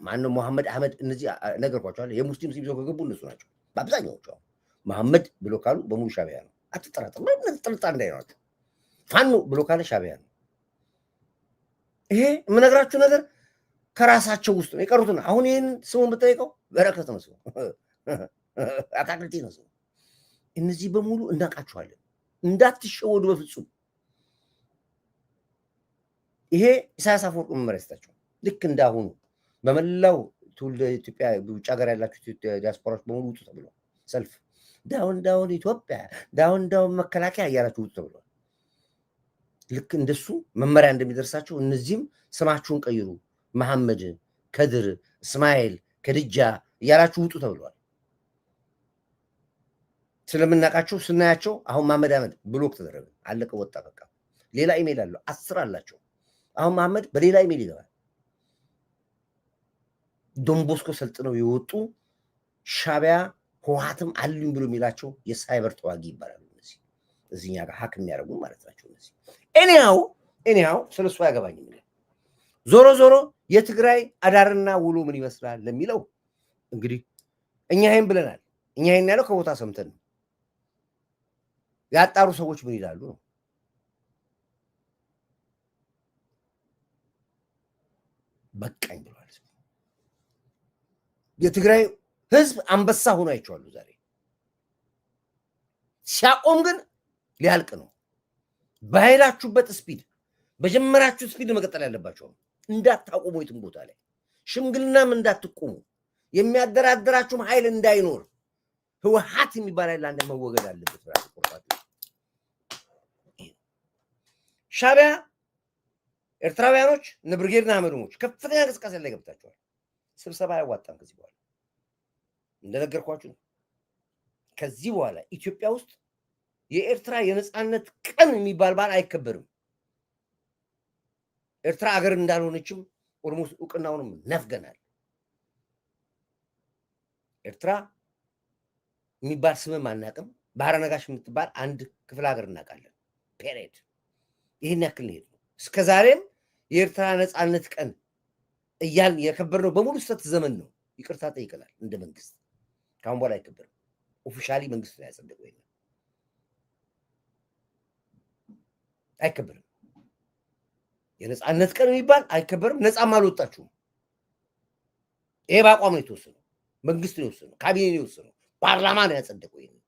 ማነው መሐመድ አህመድ እነዚህ ነገርኳቸዋል። የሙስሊም ሲም ሰው ከገቡ እነሱ ናቸው በአብዛኛዎቹ። መሐመድ ብሎ ካሉ በሙሉ ሻቢያ ነው። አትጠራጠር፣ ምንም ጥርጣሬ እንዳይኖራቸው። ፋኖ ብሎ ካለ ሻቢያ ነው። ይሄ የምነግራችሁ ነገር ከራሳቸው ውስጥ ነው የቀሩትን። አሁን ይህን ስሙ የምጠይቀው በረከት ነው፣ ስሙ አታክልቲ ነው ስሙ። እነዚህ በሙሉ እናውቃችኋለን፣ እንዳትሸወዱ በፍጹም። ይሄ ኢሳያስ አፈወርቂ መመሪያ ስታቸው ልክ እንዳሁኑ በመላው ትውልደ ኢትዮጵያ ውጭ ሀገር ያላችሁ ዲያስፖራዎች በሙሉ ውጡ ተብሏል። ሰልፍ ዳውን ዳውን ኢትዮጵያ፣ ዳውን ዳውን መከላከያ እያላችሁ ውጡ ተብሏል። ልክ እንደሱ መመሪያ እንደሚደርሳቸው እነዚህም ስማችሁን ቀይሩ፣ መሐመድ፣ ከድር፣ እስማኤል፣ ከድጃ እያላችሁ ውጡ ተብሏል። ስለምናውቃቸው ስናያቸው አሁን መሐመድ አህመድ ብሎክ ተደረገ፣ አለቀ፣ ወጣ፣ በቃ። ሌላ ኢሜል አለው 10 አላቸው። አሁን መሐመድ በሌላ ኢሜል ይገባል። ዶንቦስኮ ሰልጥነው የወጡ ሻቢያ ህወሓትም አሉኝ ብሎ የሚላቸው የሳይበር ተዋጊ ይባላሉ። እነዚህ እዚህኛ ጋር ሀክ የሚያደርጉ ማለት ናቸው። እነዚህ ኤኒሃው ስለሱ አያገባኝም። ዞሮ ዞሮ የትግራይ አዳርና ውሎ ምን ይመስላል ለሚለው እንግዲህ እኛ ይሄን ብለናል። እኛ ይሄን ያለው ከቦታ ሰምተን ነው። ያጣሩ ሰዎች ምን ይላሉ ነው። በቃኝ ብሏል። የትግራይ ህዝብ አንበሳ ሆኖ አይቼዋለሁ ዛሬ። ሲያቆም ግን ሊያልቅ ነው። በኃይላችሁበት ስፒድ፣ በጀመራችሁ ስፒድ መቀጠል ያለባቸው እንዳታቆሙ፣ የትም ቦታ ላይ ሽምግልናም እንዳትቆሙ፣ የሚያደራድራችሁም ኃይል እንዳይኖር፣ ህወሓት የሚባል ኃይል አንድ መወገድ አለበት። ሻቢያ ኤርትራውያኖች እነ ብርጌድና አመድሞች ከፍተኛ እንቅስቃሴ ላይ ገብታችኋል። ስብሰባ አያዋጣም። ከዚህ በኋላ እንደነገርኳችሁ ነው። ከዚህ በኋላ ኢትዮጵያ ውስጥ የኤርትራ የነፃነት ቀን የሚባል በዓል አይከበርም። ኤርትራ አገር እንዳልሆነችም ኦልሞስት እውቅናውንም ነፍገናል። ኤርትራ የሚባል ስምም አናውቅም። ባህረ ነጋሽ የምትባል አንድ ክፍለ ሀገር እናውቃለን። ፔሬድ። ይህን ያክል ነው። እስከዛሬም የኤርትራ ነፃነት ቀን እያልን የከበርነው በሙሉ ስህተት ዘመን ነው። ይቅርታ ጠይቀናል እንደ መንግስት። ካሁን በኋላ አይከበርም። ኦፊሻሊ መንግስት ነው ያጸደቀው። ይሄን አይከበርም። የነፃነት ቀን የሚባል አይከበርም። ነፃም አልወጣችሁም። ይሄ በአቋም ነው የተወሰነው። መንግስት ነው የወሰነው። ካቢኔ ነው የወሰነው። ፓርላማ ነው ያጸደቀው ይሄን።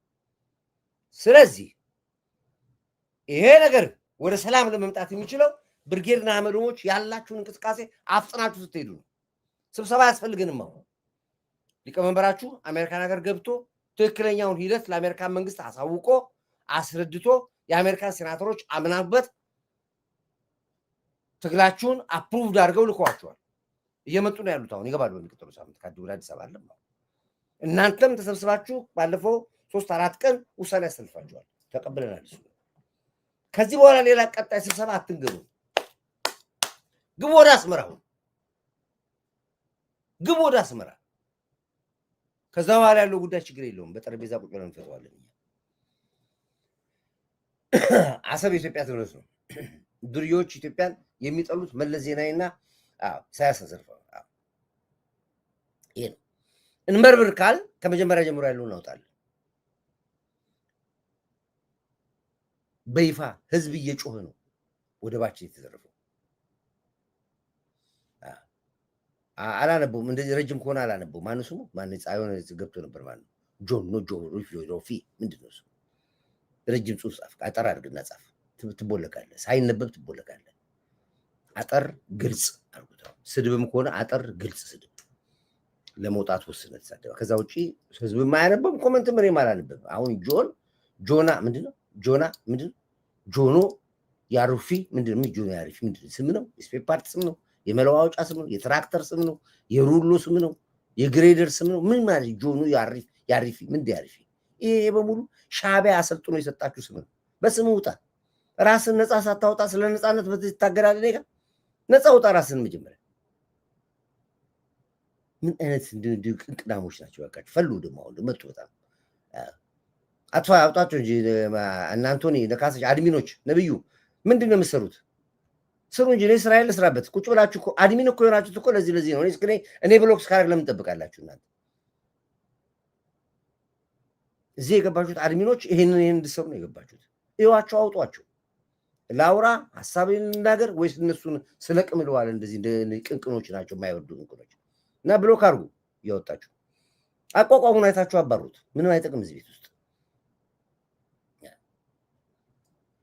ስለዚህ ይሄ ነገር ወደ ሰላም ለመምጣት የሚችለው ብርጌድና አመድሞች ያላችሁን እንቅስቃሴ አፍጥናችሁ ስትሄዱ ነው። ስብሰባ አያስፈልግንም። አሁን ሊቀመንበራችሁ አሜሪካን ሀገር ገብቶ ትክክለኛውን ሂደት ለአሜሪካን መንግስት አሳውቆ አስረድቶ የአሜሪካን ሴናተሮች አምናበት ትግላችሁን አፕሩቭድ አድርገው ልከዋቸዋል። እየመጡ ነው ያሉት። አሁን ይገባሉ በሚቀጥለው ሳምንት ከአዲስ ወደ አዲስ አበባ አለ። እናንተም ተሰብስባችሁ ባለፈው 3-4 ቀን ውሳኔ ያስተላልፋችኋል። ተቀብለናል። እሱ ከዚህ በኋላ ሌላ ቀጣይ ስብሰባ አትንገሩ። ግቡ ወደ አስመራ፣ ግቡ ወደ አስመራ። ከዛ በኋላ ያለው ጉዳይ ችግር የለውም። በጠረጴዛ ቁጭ ብለን እንፈተዋለን። አሰብ የኢትዮጵያ ትብረት ነው። ዱርዮች ኢትዮጵያን የሚጠሉት መለስ ዜናዊና ኢሳያስ አፈወርቂ ይሄ ነው። እንመርምር ካል ከመጀመሪያ ጀምሮ ያለውን እናውጣለን። በይፋ ህዝብ እየጮኸ ነው ወደባችን የተዘረፈው። አላነበውም። እንደዚህ ረጅም ከሆነ አላነበውም። ማነው ስሙ? ማነው ጻዮን ገብቶ ነበር? ማነው? ጆፊ ምንድን ነው ስሙ? ረጅም ጽሑፍ ጻፍ። አጠር አድርግና ጻፍ። ትቦለቃለህ። ሳይነበብ ትቦለቃለህ። አጠር ግልጽ አድርጉት። ስድብም ከሆነ አጠር ግልጽ ስድብ ለመውጣት ወስነ ተሳደባ። ከዛ ውጪ ህዝብ የማያነበብ ኮመንት ምንም አላነበብ። አሁን ጆና ምንድነው? ጆና ምንድነው? ጆኖ ያሩፊ ምንድነው? ጆኖ ያሩፊ ምንድነው? ስም ነው? የስፔር ፓርት ስም ነው? የመለዋወጫ ስም ነው? የትራክተር ስም ነው? የሩሎ ስም ነው? የግሬደር ስም ነው? ምን ማለት ጆኖ ያሪፊ ምንድነው? ያሪፊ ይሄ በሙሉ ሻቢያ አሰልጥኖ የሰጣችሁ ስም ነው። በስም ውጣ። ራስን ነፃ ሳታወጣ ስለ ነፃነት በትታገላለህ። እኔ ጋር ነፃ ውጣ ራስን መጀመሪያ። ምን አይነት ቅንቅናሞች ናቸው? ያውቃችሁ ፈሉ ደግሞ አሁን መጡ። በጣም አጥፋ አውጣቸው እንጂ እነ አንቶኒ ነካሰች አድሚኖች ነብዩ ምንድን ነው የምትሰሩት? ስሩ እንጂ እስራኤል ስራበት ቁጭ ብላችሁ እኮ አድሚን እኮ የሆናችሁት እኮ ለዚህ ነው። እኔ ብሎክ ስካረግ ለምን ትጠብቃላችሁ እናንተ? እዚህ የገባችሁት አድሚኖች ይሄንን እንድትሰሩ ነው የገባችሁት። እዩዋቸው፣ አውጧቸው። ላውራ ሐሳቤን ልናገር ወይስ እነሱን ስለቅም ልዋል? እንደዚህ ቅንቅኖች ናቸው የማይወዱ ቅንቅኖች። እና ብሎክ አድርጉ እያወጣችሁ። አቋቋሙን አይታችሁ አባሩት። ምንም አይጠቅም እዚህ ቤት ውስጥ።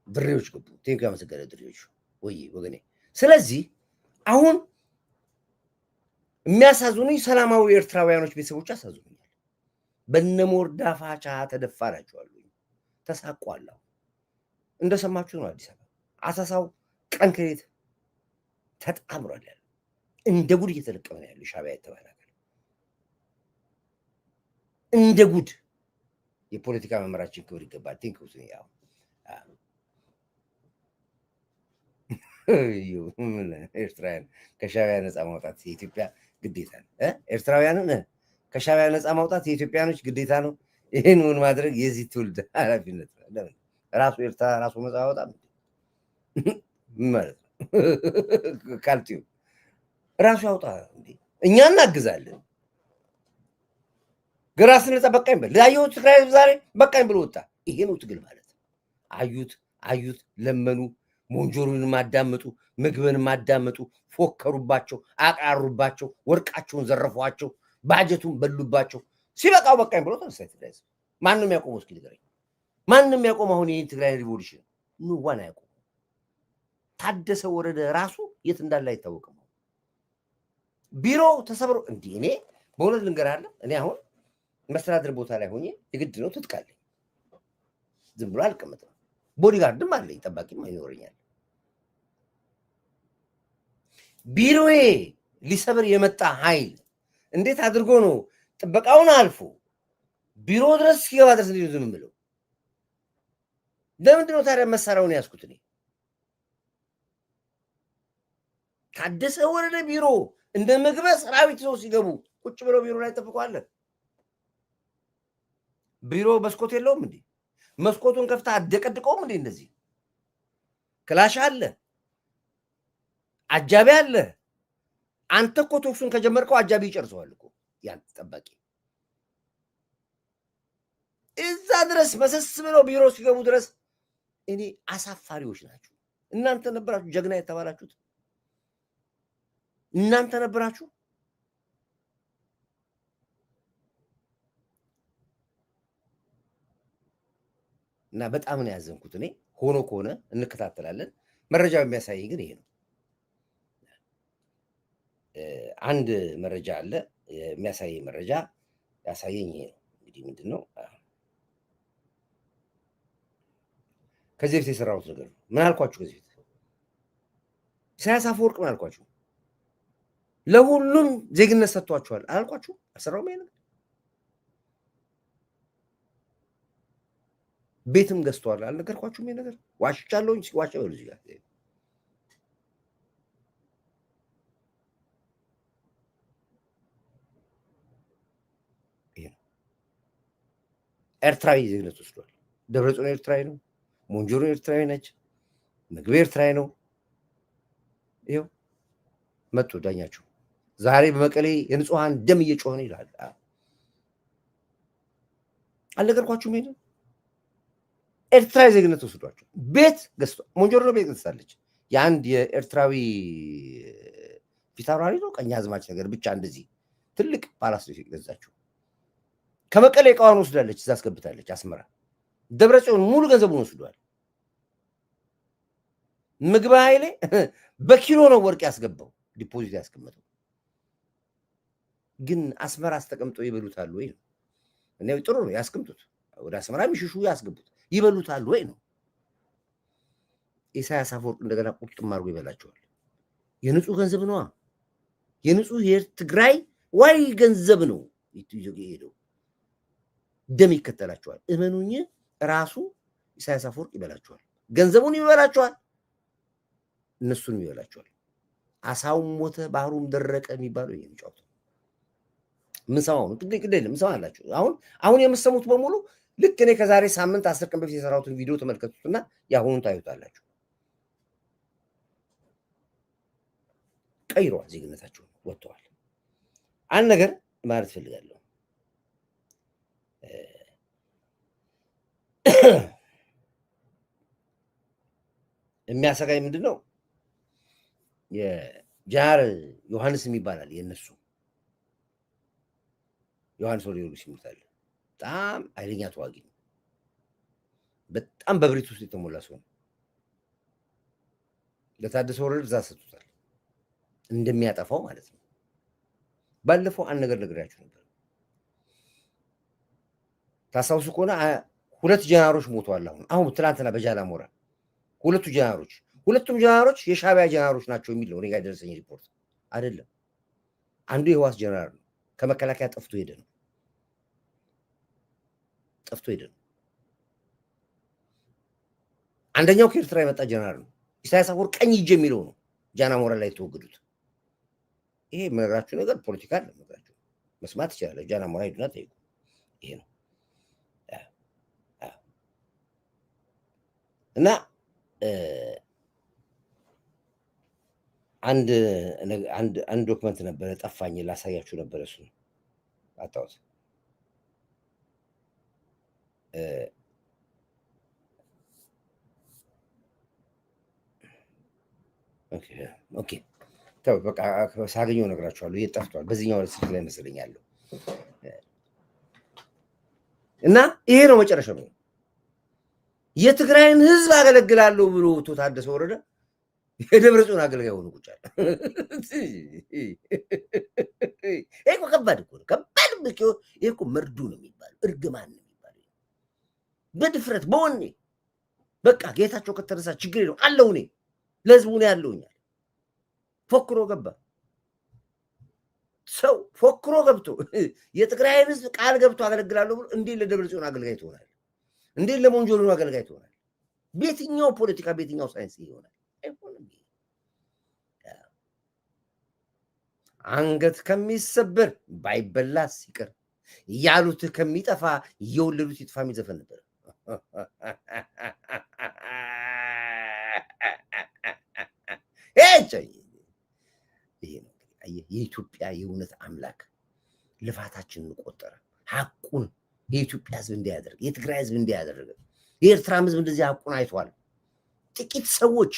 ድሬዎች ገቡ። ቴንክ ያመሰገነ ድሬዎች ወይ ወገኔ። ስለዚህ አሁን የሚያሳዝኑኝ ሰላማዊ ኤርትራውያኖች ቤተሰቦች አሳዝኑኛል። በነሞርዳ ፋቻ ተደፋላችኋል፣ ተሳቋል። እንደሰማችሁ ነው። አዲስ አበባ አሳሳው ቀን ከሌት ተጣምሯል። ያለ እንደ ጉድ እየተለቀመ ነው ያለው ሻዕቢያ የተባለ ነገር እንደ ጉድ። የፖለቲካ መመራችን ክብር ይገባል። ቲንክ ያው ኤርትራውያን ከሻዕቢያ ነፃ ማውጣት የኢትዮጵያ ግዴታ ነው። ኤርትራውያንን ከሻዕቢያ ነፃ ማውጣት የኢትዮጵያኖች ግዴታ ነው። ይህን ምን ማድረግ የዚህ ትውልድ ኃላፊነት ነው። ለምን ራሱ ኤርትራ ራሱ ነፃ ማውጣት ማለት ነው። ካልቲው ራሱ ያውጣ እንዴ፣ እኛ እናግዛለን። ግራስ ነፃ በቃኝ በል ያየሁት ትግራይ ዛሬ በቃኝ ብሎ ወጣ። ይሄ ነው ትግል ማለት። አዩት፣ ለመኑ፣ ሞንጆሩን ማዳመጡ፣ ምግብን ማዳመጡ፣ ፎከሩባቸው፣ አቃሩባቸው፣ ወርቃቸውን ዘረፏቸው፣ ባጀቱን በሉባቸው። ሲበቃው በቃኝ ብሎ ተነሳ። ትግራይ ማንም ያቆመው እስኪ ንገረኝ። ማንም ያቆመው አሁን ይሄን ትግራይ ሪቮሉሽን ንዋን ያቆመው ታደሰ ወረደ ራሱ የት እንዳለ አይታወቅም። ቢሮ ተሰብሮ እንዲህ እኔ በእውነት ልንገርህ፣ እኔ አሁን መስተዳድር ቦታ ላይ ሆኜ የግድ ነው ትጥቃለኝ። ዝም ብሎ አልቀመጥም። ቦዲጋርድም አለኝ፣ ጠባቂም ይኖረኛል። ቢሮዬ ሊሰብር የመጣ ኃይል እንዴት አድርጎ ነው ጥበቃውን አልፎ ቢሮ ድረስ ሲገባ ድረስ እንዴት ነው የምለው? ለምንድን ነው ታዲያ መሳሪያውን ያዝኩት? እኔ ታደሰ ወረደ ቢሮ እንደ ምግበ ሰራዊት ሰው ሲገቡ ቁጭ ብለው ቢሮ ላይ ጠብቀዋለን። ቢሮ መስኮት የለውም እንዴ? መስኮቱን ከፍታ አደቀድቀውም እንዴ? እንደዚህ ክላሽ አለ፣ አጃቢ አለ። አንተ እኮ ቶክሱን ከጀመርከው አጃቢ ይጨርሰዋል እኮ ያንተ ጠባቂ። እዛ ድረስ መሰስ ብለው ቢሮ ሲገቡ ድረስ እኔ አሳፋሪዎች ናቸው። እናንተ ነበራችሁ ጀግና የተባላችሁት፣ እናንተ ነበራችሁ። እና በጣም ነው ያዘንኩት እኔ። ሆኖ ከሆነ እንከታተላለን። መረጃው የሚያሳየኝ ግን ይሄ ነው። አንድ መረጃ አለ የሚያሳየኝ መረጃ ያሳየኝ ይሄ ነው። እንግዲህ ምንድን ነው ከዚህ በፊት የሰራሁት ነገር ነው። ምን አልኳችሁ? ከዚህ በፊት ኢሳያስ አፈወርቅ ምን አልኳችሁ? ለሁሉም ዜግነት ሰጥቷቸዋል አላልኳችሁ? አልሰራሁም ይሄ ነገር። ቤትም ገዝተዋል አልነገርኳችሁም? ይሄ ነገር ዋሽቻለሁኝ። ሲዋሽ በሉ እዚህ ጋር ኤርትራዊ ዜግነት ወስዷል። ደብረጽዮን ኤርትራዊ ነው። ሞንጆሮ ኤርትራዊ ነች። ምግቤ ኤርትራዊ ነው። ይኸው መጡ ዳኛቸው። ዛሬ በመቀሌ የንጹሐን ደም እየጮኸ ነው ይላል። አልነገርኳችሁም? ይሄንን ኤርትራዊ ዜግነት ወስዷቸው ቤት ገዝቷል። ሞንጆሮ ነው ቤት ገዝታለች። የአንድ የኤርትራዊ ፊታውራሪ ነው ቀኛዝማች ነገር ብቻ እንደዚህ ትልቅ ፓላስ ገዛቸው። ከመቀሌ እቃዋን ወስዳለች፣ እዛ አስገብታለች። አስመራ ደብረጽዮን ሙሉ ገንዘቡን ወስዷል። ምግብ ኃይሌ በኪሎ ነው ወርቅ ያስገባው ዲፖዚት ያስቀመጠው። ግን አስመራ አስተቀምጠው ይበሉታል ወይ ነው? እኔ ጥሩ ነው ያስቀምጡት፣ ወደ አስመራ የሚሽሹ ያስገቡት፣ ይበሉታል ወይ ነው? ኢሳያስ አፈወርቅ እንደገና ቁጥጥም አድርጎ ይበላቸዋል። የንጹህ ገንዘብ ነዋ። የንጹህ የትግራይ ዋይ ገንዘብ ነው ሄደው ደም ይከተላቸዋል። እመኑኝ፣ ራሱ ኢሳያስ አፈወርቅ ይበላቸዋል። ገንዘቡን ይበላቸዋል፣ እነሱንም ይበላቸዋል። አሳውም ሞተ ባህሩም ደረቀ የሚባለው ይሄ ነው። ጫውታ ምንሰማው ነው። ግዴለም ምንሰማላችሁ። አሁን የምትሰሙት በሙሉ ልክ እኔ ከዛሬ ሳምንት 10 ቀን በፊት የሰራሁትን ቪዲዮ ተመልከቱትና የአሁኑን ታዩታላችሁ። ቀይረዋል፣ ዜግነታቸውን ወጥተዋል። አንድ ነገር ማለት ፈልጋለሁ። የሚያሰጋኝ ምንድን ነው? የጃር ዮሐንስ ይባላል የነሱ ዮሐንስ ወልደ ጊዮርጊስ ይሉታል። በጣም ኃይለኛ ተዋጊ ነው። በጣም በብሪት ውስጥ የተሞላ ሰው ነው። ለታደሰ ወረደ እዛ ሰጥቶታል እንደሚያጠፋው ማለት ነው። ባለፈው አንድ ነገር ነግሬያችሁ ነበር። ታስታውሱ ከሆነ 2 ጀነራሎች ሞተዋል። አሁን ትናንትና በጃላሞራ 2 ጀነራሎች፣ ሁለቱም ጀነራሎች የሻዕቢያ ጀነራሎች ናቸው የሚል ነው እኔ ጋር የደረሰኝ ሪፖርት። አይደለም፣ አንዱ የህዋስ ጀነራል ነው። ከመከላከያ ጠፍቶ ሄደ ነው። አንደኛው ከኤርትራ የመጣ ጀነራል ነው። ኢሳያስ አፈወርቂ ቀኝ እጅ የሚለው ነው ጃናሞራ ላይ የተወገዱት። ይሄ የምነግራችሁ ነገር ፖለቲካ አለ። መስማት ይችላል። ጃናሞራ ሄዱና ጠይቁ። ይሄ ነው እና አንድ ዶክመንት ነበረ ጠፋኝ፣ ላሳያችሁ ነበረ። እሱ አጣሁት። ኦኬ ተው በቃ ሳገኘው እነግራችኋለሁ። ይሄ ጠፍቷል። በዚህኛው ስልክ ላይ መሰለኝ ያለው እና ይሄ ነው መጨረሻው። የትግራይን ህዝብ አገለግላለሁ ብሎ ታደሰ ወረደ የደብረ ጽዮን አገልጋይ ሆኖ ቁጭ አለ። ይሄ እኮ ከባድ እኮ ነው። ከባድ ይሄ እኮ መርዶ ነው የሚባለው፣ እርግማን ነው የሚባለው። በድፍረት በወኔ በቃ ጌታቸው ከተነሳ ችግር የለውም አለው። እኔ ለህዝቡ ነው ያለውኛል። ፎክሮ ገባ። ሰው ፎክሮ ገብቶ የትግራይን ህዝብ ቃል ገብቶ አገለግላለሁ ብሎ እንዴት ለደብረ ጽዮን አገልጋይ ትሆናል? እንዴት ለሞንጆሪኖ አገልጋይ ትሆናል? በየትኛው ፖለቲካ በየትኛው ሳይንስ ይሆናል? አንገት ከሚሰበር ባይበላስ ይቅር እያሉት ከሚጠፋ እየወለዱት ይጥፋ የሚዘፈን ነበር። ይሄ ነው የኢትዮጵያ የእውነት አምላክ ልፋታችንን ቆጠረ። ሐቁን የኢትዮጵያ ህዝብ እንዲያደርግ፣ የትግራይ ህዝብ እንዲያደርግ፣ የኤርትራም ህዝብ እንደዚህ ሐቁን አይቷል። ጥቂት ሰዎች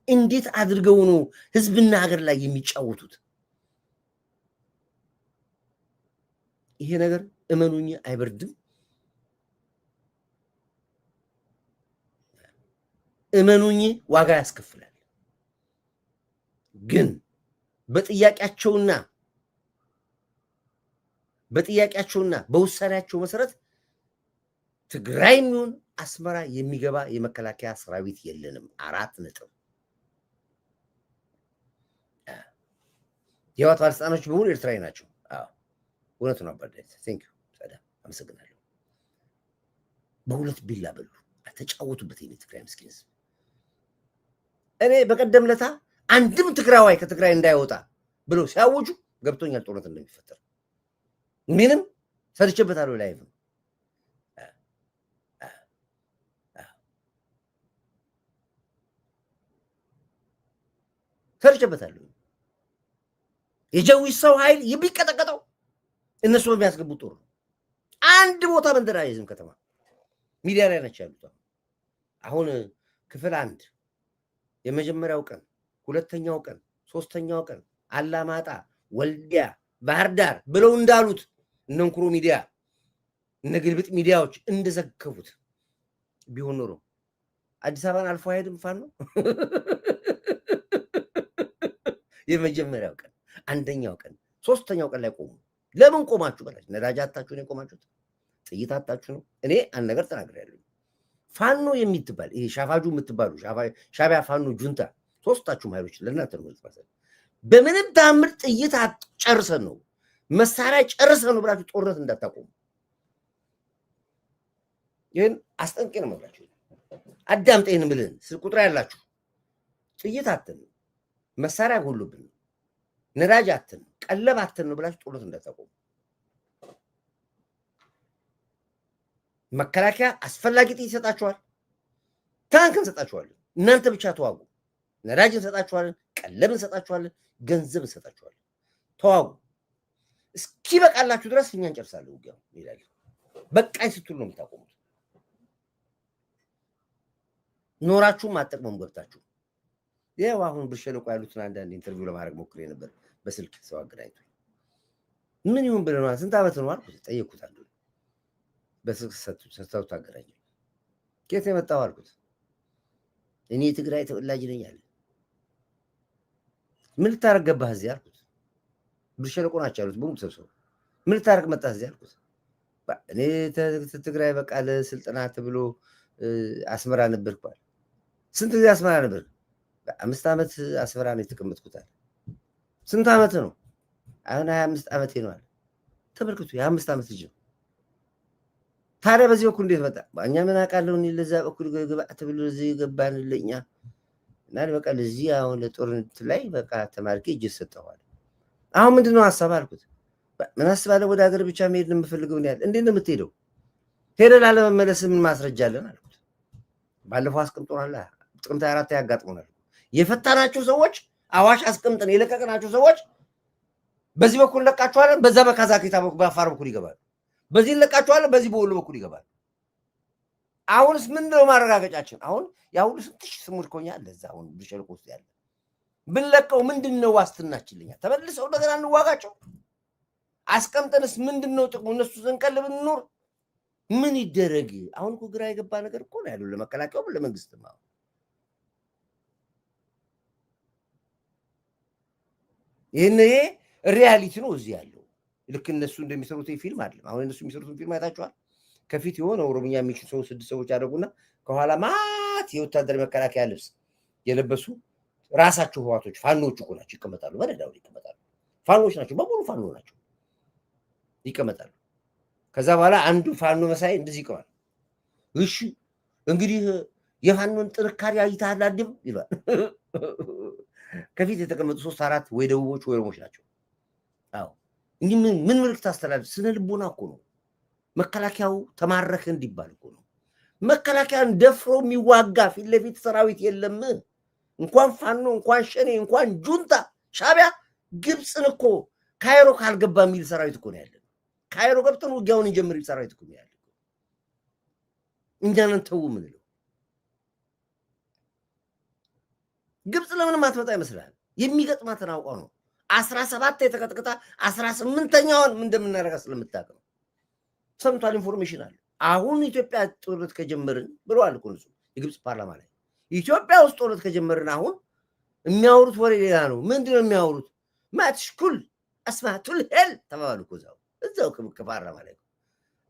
እንዴት አድርገው ነው ህዝብና ሀገር ላይ የሚጫወቱት? ይሄ ነገር እመኑኝ አይበርድም። እመኑኝ ዋጋ ያስከፍላል። ግን በጥያቄያቸውና በውሳኔያቸው መሰረት ትግራይም ይሁን አስመራ የሚገባ የመከላከያ ሰራዊት የለንም። 4 ነጥብ። የህወሓት ባለስልጣኖች በሙሉ ኤርትራዊ ናቸው። እውነቱ ነው። አባዳት ቴንክ ዩ ሰላም፣ አመሰግናለሁ። በሁለት ቢላ በሉ፣ ተጫወቱበት። የኔ ትግራይ ምስኪን ህዝብ። እኔ በቀደም ለታ አንድም ትግራዋይ ከትግራይ እንዳይወጣ ብለው ሲያወጁ ገብቶኛል ጦርነት እንደሚፈጠር። ምንም ሰርቼበታለሁ። ላይቭ ነው ሰርቼበታለሁ። የጀዊሳው ኃይል የሚቀጠቀጠው እነሱ በሚያስገቡት ጦር ነው። አንድ ቦታ መንደር አይዝም። ከተማ ሚዲያ ላይ ናቸው ያሉት። አሁን ክፍል 1 የመጀመሪያው ቀን፣ 2ኛው ቀን፣ 3ኛው ቀን አላማጣ፣ ወልዲያ፣ ባህር ዳር ብለው እንዳሉት እነ እንኩሮ ሚዲያ እነ ግልብጥ ሚዲያዎች እንደዘገቡት ቢሆን ኖሮ አዲስ አበባን አልፎ አይሄድም ፋኖ። የመጀመሪያው ቀን፣ 1ኛው ቀን፣ 3ኛው ቀን ላይ ቆሙ። ለምን ቆማችሁ በላችሁ? ነዳጅ አጣችሁ ነው የቆማችሁት? ጥይት አጣችሁ ነው? እኔ አንድ ነገር ተናግሬያለሁ። ፋኖ የምትባል ይሄ ሻፋጁ የምትባሉ ሻቢያ፣ ፋኖ፣ ጁንታ፣ 3ታችሁም ኃይሎች ለእናንተ ነው ማለት በምንም ታምር ጥይት ጨርሰን ነው መሳሪያ ጨርሰን ነው ብላችሁ ጦርነት እንዳታቆሙ። ይሄን አስጠንቄ ነው የምላችሁ። አዳምጠኝ ምልን ስልክ ቁጥር ያላችሁ ጥይት አተን መሳሪያ ጎሎብን ነዳጅ አተን ቀለብ አተን ነው ብላችሁ ጦርነት እንዳታቆሙ። መከላከያ አስፈላጊ ጥይት ይሰጣችኋል፣ ታንክ እንሰጣችኋለን። እናንተ ብቻ ተዋጉ። ነዳጅ እንሰጣችኋለን፣ ቀለብ እንሰጣችኋለን፣ ገንዘብ እንሰጣችኋለን፣ ተዋጉ፣ እስኪ በቃላችሁ ድረስ እኛ እንጨርሳለን ውጊያው ይላል። በቃኝ ስትሉ ነው የምታቆሙት። ኖራችሁም አጠቅመም ገብታችሁ ያው አሁን ብር ሸለቆ ያሉትን አንዳንድ ኢንተርቪው ለማድረግ ሞክሬ ነበር በስልክ ሰው አገናኝቶ ምን ይሁን ብለናል። ስንት ዓመት ነው አልኩት፣ ጠየቅኩት። አንዱ በስልክ ሰጥተው ታገናኝ ከየት የመጣው አልኩት። እኔ ትግራይ ተወላጅ ነኝ አለ። ምን ልታረግ ገባህ እዚህ አልኩት። ብር ሸለቆ ናቸው ያሉት በሙሉ ሰብሰቡ። ምን ልታረግ መጣህ እዚህ አልኩት። እኔ ትግራይ በቃ ለስልጠና ተብሎ አስመራ ነበርኩ አለ። ስንት ጊዜ አስመራ ነበር? 5 ዓመት አስመራ ነው የተቀመጥኩት አለ። ስንት ዓመት ነው? አሁን 25 ዓመቴ ነው አለ። ተመልከቱ፣ የ5 ዓመት ልጅ ነው። ታዲያ በዚህ በኩል እንዴት መጣ? እኛ ምን አውቃለሁ እኔ ለዛ በኩል ግብአት ብሎ እዚህ ገባን ለኛ እና በቃ ለዚህ አሁን ለጦርነት ላይ በቃ ተማርኬ እጅ ሰጠዋል። አሁን ምንድነው ሐሳብ አልኩት። ምን አስባለሁ? ወደ ሀገር ብቻ መሄድ ነው የምፈልገው ነው ያለ። እንዴት ነው የምትሄደው? ሄደህ ላለመመለስ ምን ማስረጃ አለን አልኩት። ባለፈው አስቀምጦናል። ጥቅምት 24 ያጋጥሞናል። የፈታናቸው ሰዎች አዋሽ አስቀምጠን የለቀቅናቸው ሰዎች በዚህ በኩል ለቃቸዋለን፣ በዛ በካዛኪታ በኩል በአፋር በኩል ይገባል። በዚህ ለቃቸዋለን፣ በዚህ በወሎ በኩል ይገባል። አሁንስ ምንድነው ማረጋገጫችን? አሁን ያ ሁሉ ስንት ሺህ ስሙር ኮኛል ለዛ አሁን ብር ሸለቆ ውስጥ ያለ ብንለቀው ምንድነው ዋስትናችን? ተመልሰው እንደገና እንዋጋቸው? አስቀምጠንስ ምንድነው ጥቅሙ? እነሱ ዘንቀልብ እንኖር ምን ይደረግ? አሁን እኮ ግራ የገባ ነገር እኮ ነው ያለው ለመከላከያውም ለመንግስትም። አሁን ይሄ ሪያሊቲ ነው እዚህ ያለው። ልክ እነሱ እንደሚሰሩት ፊልም አይደለም። አሁን እነሱ የሚሰሩትን ፊልም አይታችኋል? ከፊት የሆነ ኦሮምኛ የሚችሉ ሰው 6 ሰዎች ያደርጉና ከኋላ ማት የወታደር መከላከያ ልብስ የለበሱ ራሳቸው ህዋቶች ፋኖች እኮ ናቸው ይቀመጣሉ። በረዳው ይቀመጣሉ። ፋኖች ናቸው፣ በሙሉ ፋኖ ናቸው ይቀመጣሉ። ከዛ በኋላ አንዱ ፋኖ መሳይ እንደዚህ ይቀማል። እሺ እንግዲህ የፋኖን ጥንካሬ አይተሃል አይደል ይላል። ከፊት የተቀመጡ 3 4 ወይ ደቡቦች ወይ ኦሮሞች ናቸው። አዎ እንጂ ምን መልዕክት አስተላልፍ? ስነ ልቦና እኮ ነው። መከላከያው ተማረከ እንዲባል እኮ ነው። መከላከያን ደፍሮ የሚዋጋ ፊት ለፊት ሰራዊት የለም። እንኳን ፋኖ እንኳን ሸኔ እንኳን ጁንታ ሻቢያ ግብፅን እኮ ካይሮ ካልገባ የሚል ሰራዊት እኮ ነው ያለው። ካይሮ ገብተን ውጊያውን እንጀምር የሚል ሰራዊት እኮ ነው ያለው። እኛንን ተው ምንለው? ግብፅ ለምንም አትመጣ ይመስላል። የሚገጥማትን አውቀው ነው 17 የተቀጥቅጣ 18ኛውን ምን እንደምናደርጋ ስለምታውቅ ነው። ሰምቷል፣ ኢንፎርሜሽን አለ። አሁን ኢትዮጵያ ጦርነት ከጀመርን ብለዋል እኮ እነሱ የግብፅ ፓርላማ ላይ። ኢትዮጵያ ውስጥ ጦርነት ከጀመርን አሁን የሚያወሩት ወሬ ሌላ ነው። ምንድነው የሚያወሩት? ማትሽኩል አስማቱል ሄል ተባባሉ እኮ እዛው ከፓርላማ ላይ።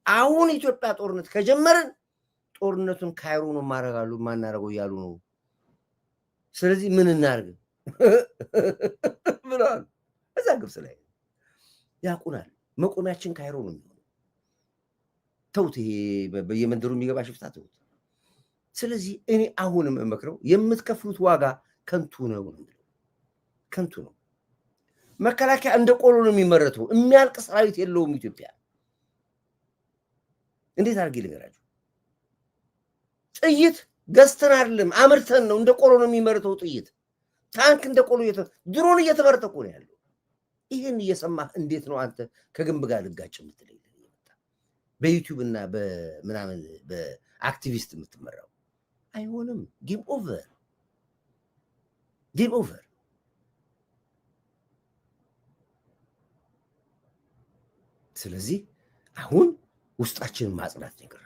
አሁን ኢትዮጵያ ጦርነት ከጀመርን ጦርነቱን ካይሮ ነው ማናረገው እያሉ ነው። ስለዚህ ምን እናርግ ብለዋል። እዛ ግብፅ ላይ ያቁናል። መቆሚያችን ካይሮ ነው የሚሆነው። ተውት፣ ይሄ በየመንደሩ የሚገባ ሽፍታ ተውት። ስለዚህ እኔ አሁንም እመክረው የምትከፍሉት ዋጋ ከንቱ ነው፣ ከንቱ ነው። መከላከያ እንደ ቆሎ ነው የሚመረተው። የሚያልቅ ሰራዊት የለውም ኢትዮጵያ። እንዴት አድርጌ ልንገራችሁ? ጥይት ገዝተን አይደለም አምርተን ነው። እንደ ቆሎ ነው የሚመረተው ጥይት። ታንክ እንደ ቆሎ ድሮን እየተመረተ እኮ ነው ያለው። ይህን እየሰማህ እንዴት ነው አንተ ከግንብ ጋር ልጋጭ የምትለኝ? በዩቲዩብ እና በምናምን በአክቲቪስት የምትመራው አይሆንም። ጌም ኦቨር፣ ጌም ኦቨር። ስለዚህ አሁን ውስጣችንን ማጽናት ነገር፣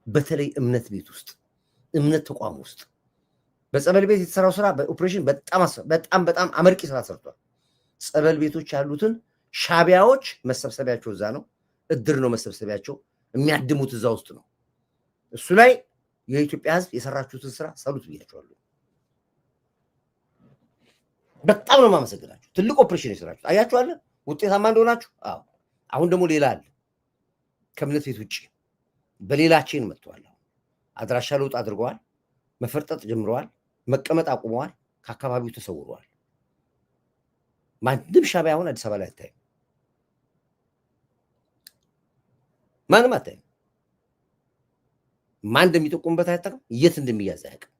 በተለይ እምነት ቤት ውስጥ እምነት ተቋም ውስጥ በጸበል ቤት የተሰራው ስራ በኦፕሬሽን በጣም አመርቂ ስራ ሰርቷል። ጸበል ቤቶች ያሉትን ሻቢያዎች መሰብሰቢያቸው እዛ ነው። እድር ነው መሰብሰቢያቸው። የሚያድሙት እዛ ውስጥ ነው። እሱ ላይ የኢትዮጵያ ሕዝብ የሰራችሁትን ስራ ሰሉት ብያቸዋለሁ። በጣም ነው የማመሰግናችሁ። ትልቅ ኦፕሬሽን የሰራችሁ አያችኋለ፣ ውጤታማ እንደሆናችሁ። አዎ አሁን ደግሞ ሌላ አለ። ከእምነት ቤት ውጭ በሌላ ቼን መጥተዋል። አድራሻ ለውጥ አድርገዋል። መፈርጠጥ ጀምረዋል። መቀመጥ አቁመዋል። ከአካባቢው ተሰውረዋል። ማንም ሻቢያ አሁን አዲስ አበባ ላይ አታይም። ማንም አታይም። ማን እንደሚጠቁምበት አይጠቅም። የት እንደሚያዝ አያውቅም።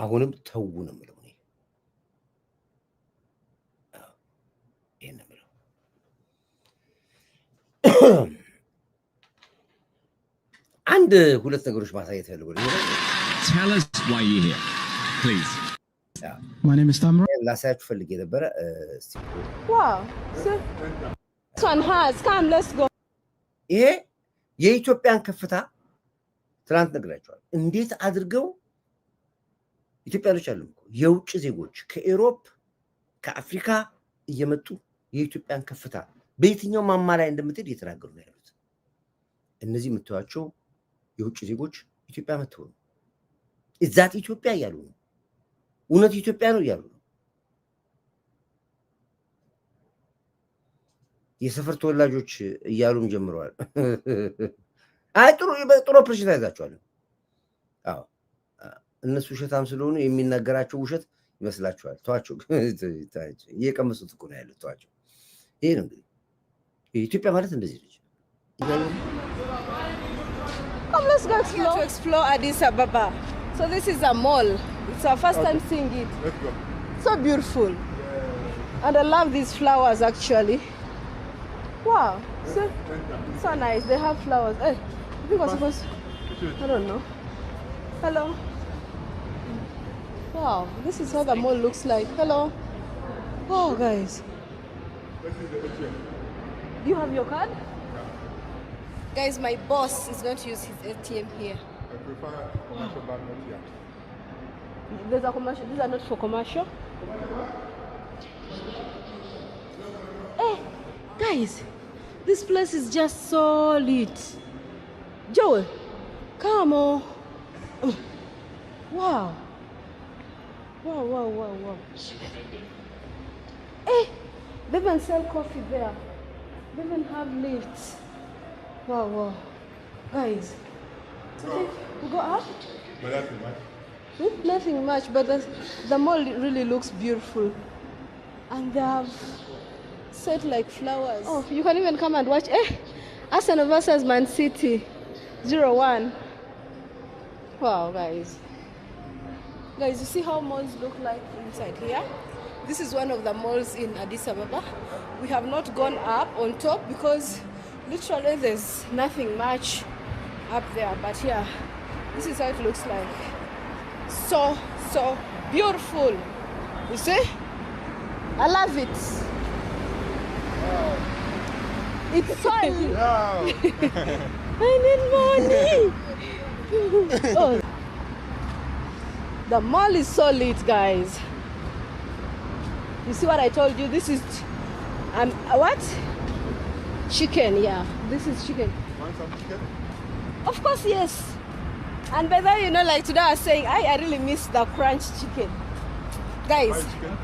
አሁንም ተው ነው የምለው እኔ። ይሄን ነው የምለው። አንድ ሁለት ነገሮች ማሳየት ፈልጎልኝ Tell us why you're here, please. My name is Tamra. ላሳያችሁ ፈልጌ ነበረ። Wow. So, this one has. Come, let's go. ይሄ የኢትዮጵያን ከፍታ ትናንት ነግራቸዋል። እንዴት አድርገው ኢትዮጵያኖች አሉ የውጭ ዜጎች ከኢሮፕ ከአፍሪካ እየመጡ የኢትዮጵያን ከፍታ በየትኛው ማማ ላይ እንደምትሄድ እየተናገሩ ነው ያሉት። እነዚህ የምታዩቸው የውጭ ዜጎች ኢትዮጵያ መጥተው ነው እዛት ኢትዮጵያ እያሉ ነው። እውነት ኢትዮጵያ ነው እያሉ ነው። የሰፈር ተወላጆች እያሉም ጀምረዋል። አይ ጥሩ ኦፕሬሽን ታይዛቸዋል። አዎ እነሱ ውሸታም ስለሆኑ የሚናገራቸው ውሸት ይመስላችኋል። ተዋቸው፣ እየቀመሱት እኮ ነው ያሉት። ተዋቸው። ይሄ ነው እንግዲህ ኢትዮጵያ ማለት እንደዚህ ነች። Come, let's go explore Addis Ababa. So this is a mall. It's our first time seeing it. Let's go. So beautiful. And I love these flowers actually. Wow. So nice. They have flowers. Hey, I think we're supposed I don't know. Hello. Wow. This is how the mall looks like. Hello. Wow, guys. Do you have your card? Guys, my boss is going to use his ATM here. I prefer commercial bank, not here. There's a commercial. These are not for commercial. Hey, guys, this place is just so lit. Joel, come on. Wow. Wow, wow, wow, wow. Hey, they even sell coffee there. They even have lifts. Wow, wow. Guys, okay, we go up? But that's too much. Nothing much, but the mall really looks beautiful. And they have set like flowers. Oh, you can even come and watch. Eh, Arsenal versus Man City, 0-1. Wow, guys. Guys, you see how malls look like inside here? This is one of the malls in Addis Ababa. We have not gone up on top because literally there's nothing much up there. But yeah, this is how it looks like. So beautiful. You see? I love it. Wow. It's fun. Wow. I need money. Oh. The mall is so lit, guys. You see what I told you? This is what? Chicken, yeah. This is chicken. Want some chicken? Of course, yes. And by the way, you know, like today I was saying, I really miss the crunch chicken. Guys, chicken?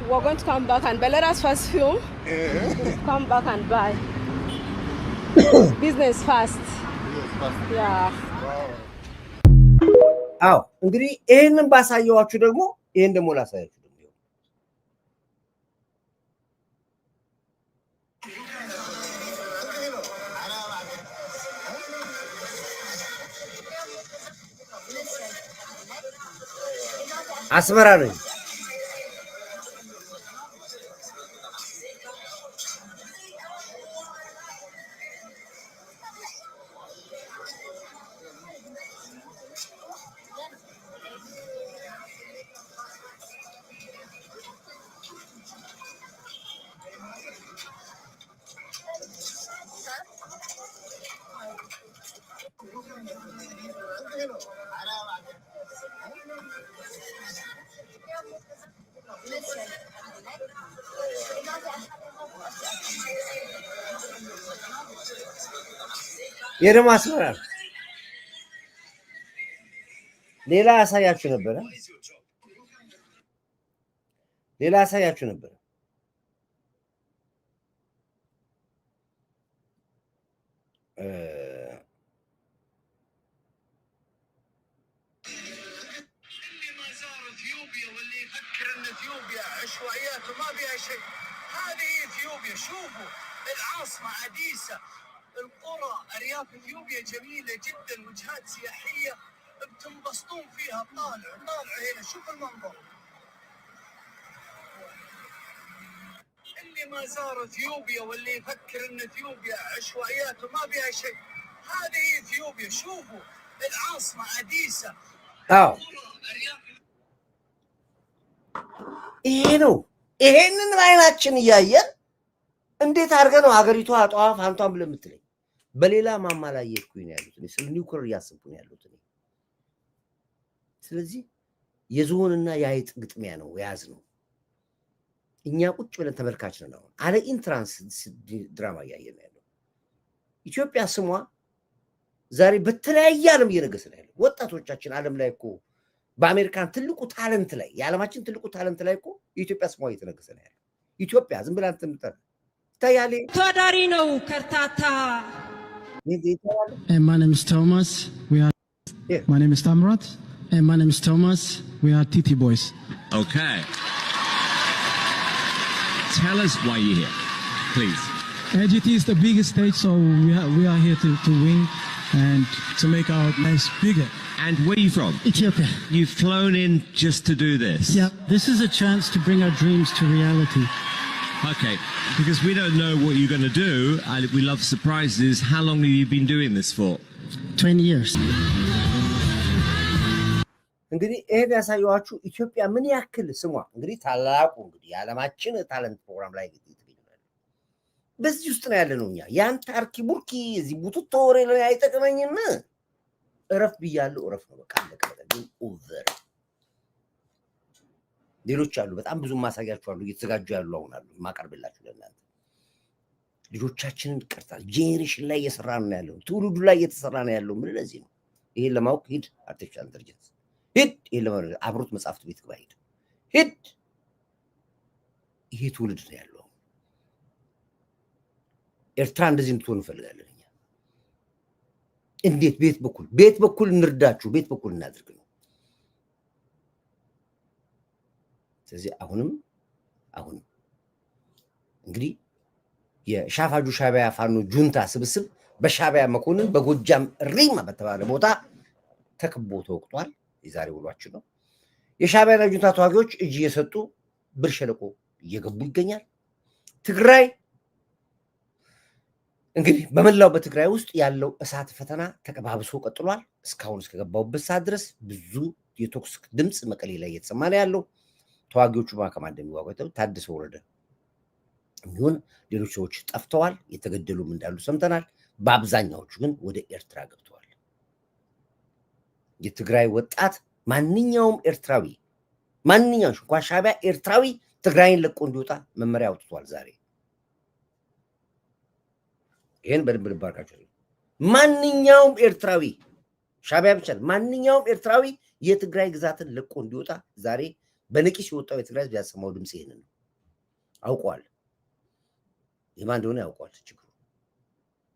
we're going to come back and buy. Let us first film. Come back and buy. Business fast. Yes, fast. Yeah. Wow. አዎ እንግዲህ ይሄንን ባሳየዋችሁ ደግሞ ይሄን ደግሞ ላሳያችሁ ደግሞ አስመራ ነኝ። የደም አስመራ ሌላ አሳያችሁ ነበር። عشوائيات وما فيها شيء. هذه اثيوبيا، شوفوا العاصمه اديسا، القرى، ارياف اثيوبيا جميله جدا، وجهات سياحيه بتنبسطون فيها. طالعوا هنا شوف المنظر. اللي ما زار اثيوبيا واللي يفكر ان اثيوبيا عشوائيات وما فيها شيء، هذه اثيوبيا. شوفوا العاصمه اديسا. ይሄ ነው። ይሄንን አይናችን እያየን እንዴት አድርገን ነው ሀገሪቷ አጧፍ አንቷም ለምትለኝ? በሌላ ማማ ላይ እየሄድኩኝ ነው ያሉት። ስለ ኒውክሌር እያሰብኩኝ ያሉት። ስለዚህ የዝሆንና የአይጥ ግጥሚያ ነው የያዝነው። እኛ ቁጭ ብለን ተመልካች ነን። አለ ኢንትራንስ ድራማ እያየን ነው ያለው። ኢትዮጵያ ስሟ ዛሬ በተለያየ ዓለም እየነገሰ ነው ያለው። ወጣቶቻችን ዓለም ላይ እኮ በአሜሪካን ትልቁ ታለንት ላይ የዓለማችን ትልቁ ታለንት ላይ እኮ የኢትዮጵያ ስሟ እየተነገሰ ነው ያለው። ኢትዮጵያ ዝም ብላ እንትን ታያሌ ተወዳዳሪ ነው ከርታታ። My name is Thomas. My name is Tamrat. And my name is Thomas. We are TT Boys. Okay. Tell us why you're here, please. AGT is the biggest stage, so we are here to win and to make our lives bigger. And where are you from? Ethiopia. You've flown in just to do this? Yeah, this is a chance to bring our dreams to reality. Okay, because we don't know what you're going to do, and we love surprises. How long have you been doing this for? 20 years. እንግዲህ ይሄን ያሳየዋችሁ ኢትዮጵያ ምን ያክል ስሟ እንግዲህ ታላቁ እንግዲህ የዓለማችን ታለንት ፕሮግራም ላይ ይገኛል። በዚህ ውስጥ ነው ያለነው እኛ። ያንተ አርኪ ቡርኪ እዚህ ቡቱቶ ወሬ ላይ አይጠቅመኝም። እረፍ ብያለሁ። እረፍ ነው በቃ አለቀ። ግን ኦቨር ሌሎች አሉ። በጣም ብዙ ማሳያችሁ አሉ። እየተዘጋጁ ያሉ አሁን አሉ ማቀርብላችሁ ለእናንተ። ልጆቻችንን ቀርታል ጄኔሬሽን ላይ እየሰራን ነው ያለው። ትውልዱ ላይ እየተሰራ ነው ያለው። ምን ለዚህ ነው ይሄን ለማወቅ ሂድ አርቲፊሻል ኢንተለጀንስ ሂድ። ይሄን ለማወቅ አብሮት መጽሐፍት ቤት ግባ ሂድ። ይሄ ትውልድ ነው ያለው። ኤርትራ እንደዚህ እንድትሆን እንፈልጋለን እኛ። እንዴት ቤት በኩል እንርዳችሁ፣ ቤት በኩል እናድርግ ነው። ስለዚህ አሁንም እንግዲህ የሻፋጁ ሻቢያ ፋኖ ጁንታ ስብስብ በሻቢያ መኮንን በጎጃም ሪማ በተባለ ቦታ ተከቦ ተወቅቷል። የዛሬ ውሏችን ነው። የሻቢያና ጁንታ ተዋጊዎች እጅ እየሰጡ ብር ሸለቆ እየገቡ ይገኛል። ትግራይ እንግዲህ በመላው በትግራይ ውስጥ ያለው እሳት ፈተና ተቀባብሶ ቀጥሏል። እስካሁን እስከገባውበት ሰዓት ድረስ ብዙ የቶክስ ድምፅ መቀሌ ላይ እየተሰማ ነው ያለው። ተዋጊዎቹ ማከማ እንደሚዋጋው ታደሰ ወረደ የሚሆን ሌሎች ሰዎች ጠፍተዋል። የተገደሉም እንዳሉ ሰምተናል። በአብዛኛዎቹ ግን ወደ ኤርትራ ገብተዋል። የትግራይ ወጣት ማንኛውም ኤርትራዊ ማንኛውም እንኳን ሻቢያ ኤርትራዊ ትግራይን ለቆ እንዲወጣ መመሪያ አውጥቷል ዛሬ። ይሄን በደንብ ልባርካችሁ። ማንኛውም ኤርትራዊ ሻቢያ ብቻ ማንኛውም ኤርትራዊ የትግራይ ግዛትን ለቆ እንዲወጣ ዛሬ በነቂስ የወጣው የትግራይ ህዝብ ያሰማው ድምፅ ይሄንን ነው። አውቋል። የማን እንደሆነ ያውቋል ችግሩ።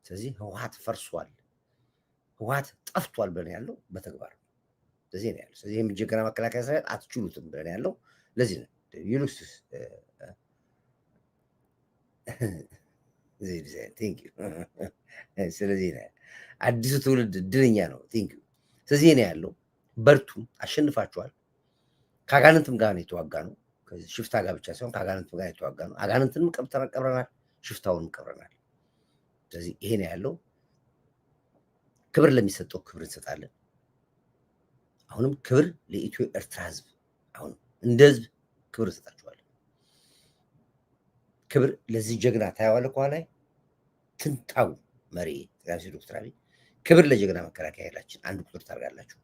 ስለዚህ ህወሓት ፈርሷል፣ ህወሓት ጠፍቷል ብለን ያለው በተግባር ስለዚህ ነው ያለው። ስለዚህ የምጀገና መከላከያ ሰራዊት አትችሉትም ብለን ያለው ለዚህ ነው። ዩሉስ ቴንክ ዩ። ስለዚህ ነው አዲሱ ትውልድ ድለኛ ነው። ቴንክ ዩ። ስለዚህ ነው ያለው። በርቱ፣ አሸንፋችኋል። ከአጋንንትም ጋር ነው የተዋጋ ነው። ሽፍታ ጋር ብቻ ሳይሆን ከአጋንንትም ጋር የተዋጋ ነው። አጋንንትንም ቀብረናል፣ ሽፍታውንም ቀብረናል። ስለዚህ ይሄ ነው ያለው። ክብር ለሚሰጠው ክብር እንሰጣለን። አሁንም ክብር ለኢትዮ ኤርትራ ህዝብ፣ አሁን እንደ ህዝብ ክብር እንሰጣችኋለን። ክብር ለዚህ ጀግና ታየዋለህ። ከኋላ ትንታው መሪ ዶክተር አብይ ክብር ለጀግና መከላከያ ኃይላችን አንድ ቁጥር ታርጋላችሁ።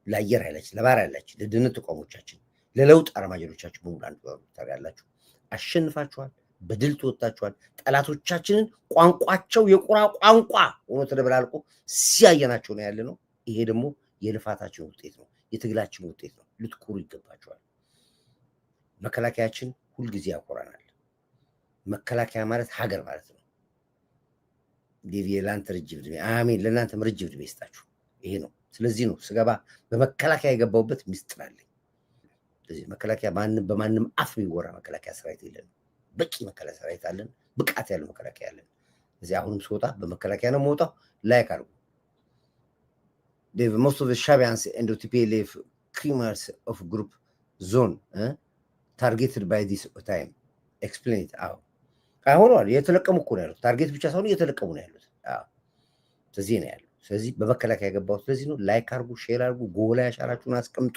ለአየር ኃይላችን፣ ለባህር ኃይላችን፣ ለደህንነት ተቋሞቻችን፣ ለለውጥ አርማጀሮቻችን በሙሉ አንድ ቁጥር ታርጋላችሁ። አሸንፋችኋል። በድል ተወጣችኋል። ጠላቶቻችንን ቋንቋቸው የቁራ ቋንቋ ሆኖ ተደበላልቆ ሲያየናቸው ነው ያለ ነው። ይሄ ደግሞ የልፋታችን ውጤት ነው፣ የትግላችን ውጤት ነው። ልትኮሩ ይገባችኋል። መከላከያችን ሁልጊዜ ያኮራናል። መከላከያ ማለት ሀገር ማለት ነው። ዴቪ ለአንተ ረጅም ዕድሜ፣ አሜን። ለእናንተም ረጅም ዕድሜ ይስጣችሁ። ይሄ ነው። ስለዚህ ነው ስገባ በመከላከያ የገባውበት ሚስጥር አለኝ። ስለዚህ መከላከያ በማንም አፍ የሚወራ መከላከያ ሰራዊት የለንም። በቂ መከላከያ ሰራዊት አለን። ብቃት ያለው መከላከያ አለን። እዚህ አሁንም ስወጣ በመከላከያ ነው የምወጣው። ላይክ አድርጉ። most of the Shabians and the TPLF criminals of group zone targeted by this time. Explain it out. አሁን የተለቀሙ እኮ ነው ያሉት። ታርጌት ብቻ ሳይሆን የተለቀሙ ነው ያሉት። ስለዚህ ነው ያለው። ስለዚህ በመከላከያ ያገባው ስለዚህ ነው። ላይክ አርጉ፣ ሼር አርጉ፣ ጎህ ላይ አሻራችሁን አስቀምጡ።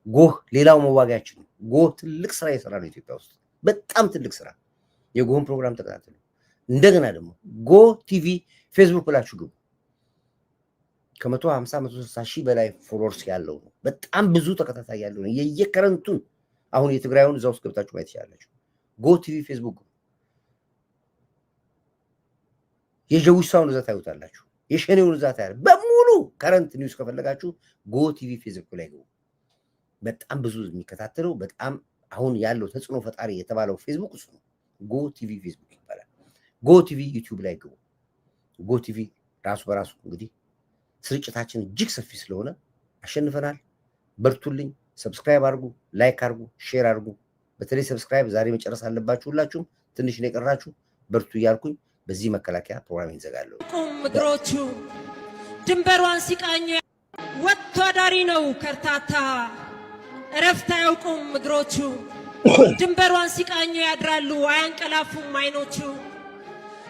ጎህ ሌላው መዋጋያችን ነው። ጎህ ትልቅ ስራ እየሰራ ነው ኢትዮጵያ ውስጥ በጣም ትልቅ ስራ። የጎህን ፕሮግራም ተከታተሉ። እንደገና ደግሞ ጎ ቲቪ ፌስቡክ ብላችሁ ግቡ። ከ150 160 ሺህ በላይ ፎሎወርስ ያለው ነው። በጣም ብዙ ተከታታይ ያለው ነው። የየከረንቱን አሁን የትግራዩን እዛው ውስጥ ገብታችሁ ማየት ይችላላችሁ። ጎ ቲቪ ፌስቡክ የጀውሳውን እዛ ታዩታላችሁ። የሸኔውን እዛ ታያላችሁ። በሙሉ ከረንት ኒውስ ከፈለጋችሁ ጎ ቲቪ ፌስቡክ ላይ ግቡ። በጣም ብዙ የሚከታተለው በጣም አሁን ያለው ተጽዕኖ ፈጣሪ የተባለው ፌስቡክ እሱ ነው። ጎ ቲቪ ፌስቡክ ይባላል። ጎ ቲቪ ዩቲዩብ ላይ ግቡ። ጎ ቲቪ ራሱ በራሱ እንግዲህ ስርጭታችን እጅግ ሰፊ ስለሆነ አሸንፈናል። በርቱልኝ። ሰብስክራይብ አድርጉ፣ ላይክ አድርጉ፣ ሼር አድርጉ። በተለይ ሰብስክራይብ ዛሬ መጨረስ አለባችሁ። ሁላችሁም ትንሽ ነው የቀራችሁ። በርቱ እያልኩኝ በዚህ መከላከያ ፕሮግራም ይዘጋለሁ። እግሮቹ ድንበሯን ሲቃኙ ወጥቶ አዳሪ ነው ከርታታ እረፍት አያውቁም እግሮቹ ድንበሯን ሲቃኙ ያድራሉ አያንቀላፉም አይኖቹ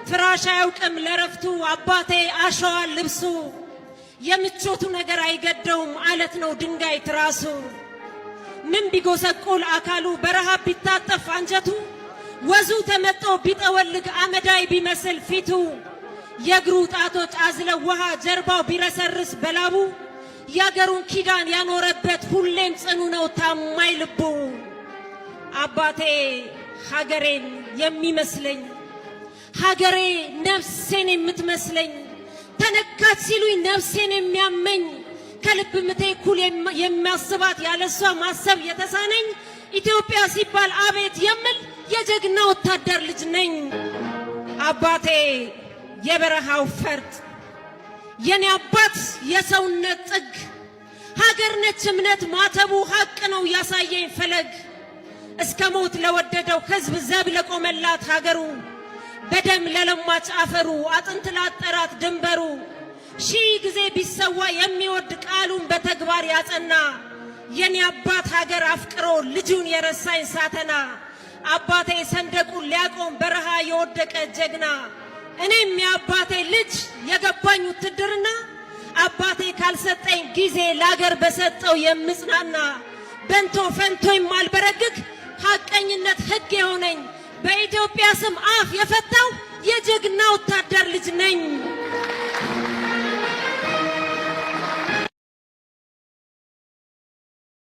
ፍራሽ አያውቅም ለረፍቱ አባቴ አሸዋ ልብሱ የምቾቱ ነገር አይገደውም አለት ነው ድንጋይ ትራሱ ምን ቢጎሰቁል አካሉ በረሃብ ቢታጠፍ አንጀቱ ወዙ ተመጦ ቢጠወልግ አመዳይ ቢመስል ፊቱ የእግሩ ጣቶች አዝለው ውሃ ጀርባው ቢረሰርስ በላቡ ያገሩን ኪዳን ያኖረበት ሁሌም ጽኑ ነው ታማኝ ልቡ አባቴ ሀገሬን የሚመስለኝ ሀገሬ ነፍሴን የምትመስለኝ ተነካች ሲሉኝ ነፍሴን የሚያመኝ ከልብ ምቴ ኩል የሚያስባት ያለሷ ማሰብ የተሳነኝ ኢትዮጵያ ሲባል አቤት የምል የጀግና ወታደር ልጅ ነኝ አባቴ የበረሃው ፈርጥ የኔ አባት የሰውነት ጥግ ሀገር ነች እምነት ማተቡ ሀቅ ነው ያሳየኝ ፈለግ እስከ ሞት ለወደደው ህዝብ ዘብ ለቆመላት ሀገሩ በደም ለለማች አፈሩ አጥንት ላጠራት ድንበሩ ሺህ ጊዜ ቢሰዋ የሚወድ ቃሉን በተግባር ያጸና የኔ አባት ሀገር አፍቅሮ ልጁን የረሳኝ ሳተና አባቴ ሰንደቁን ሊያቆም በረሃ የወደቀ ጀግና እኔም የአባቴ ልጅ የገባኝ ውትድርና አባቴ ካልሰጠኝ ጊዜ ላገር በሰጠው የምጽናና በንቶ ፈንቶ የማልበረግግ ሐቀኝነት ህግ የሆነኝ በኢትዮጵያ ስም አፍ የፈታው የጀግና ወታደር ልጅ ነኝ።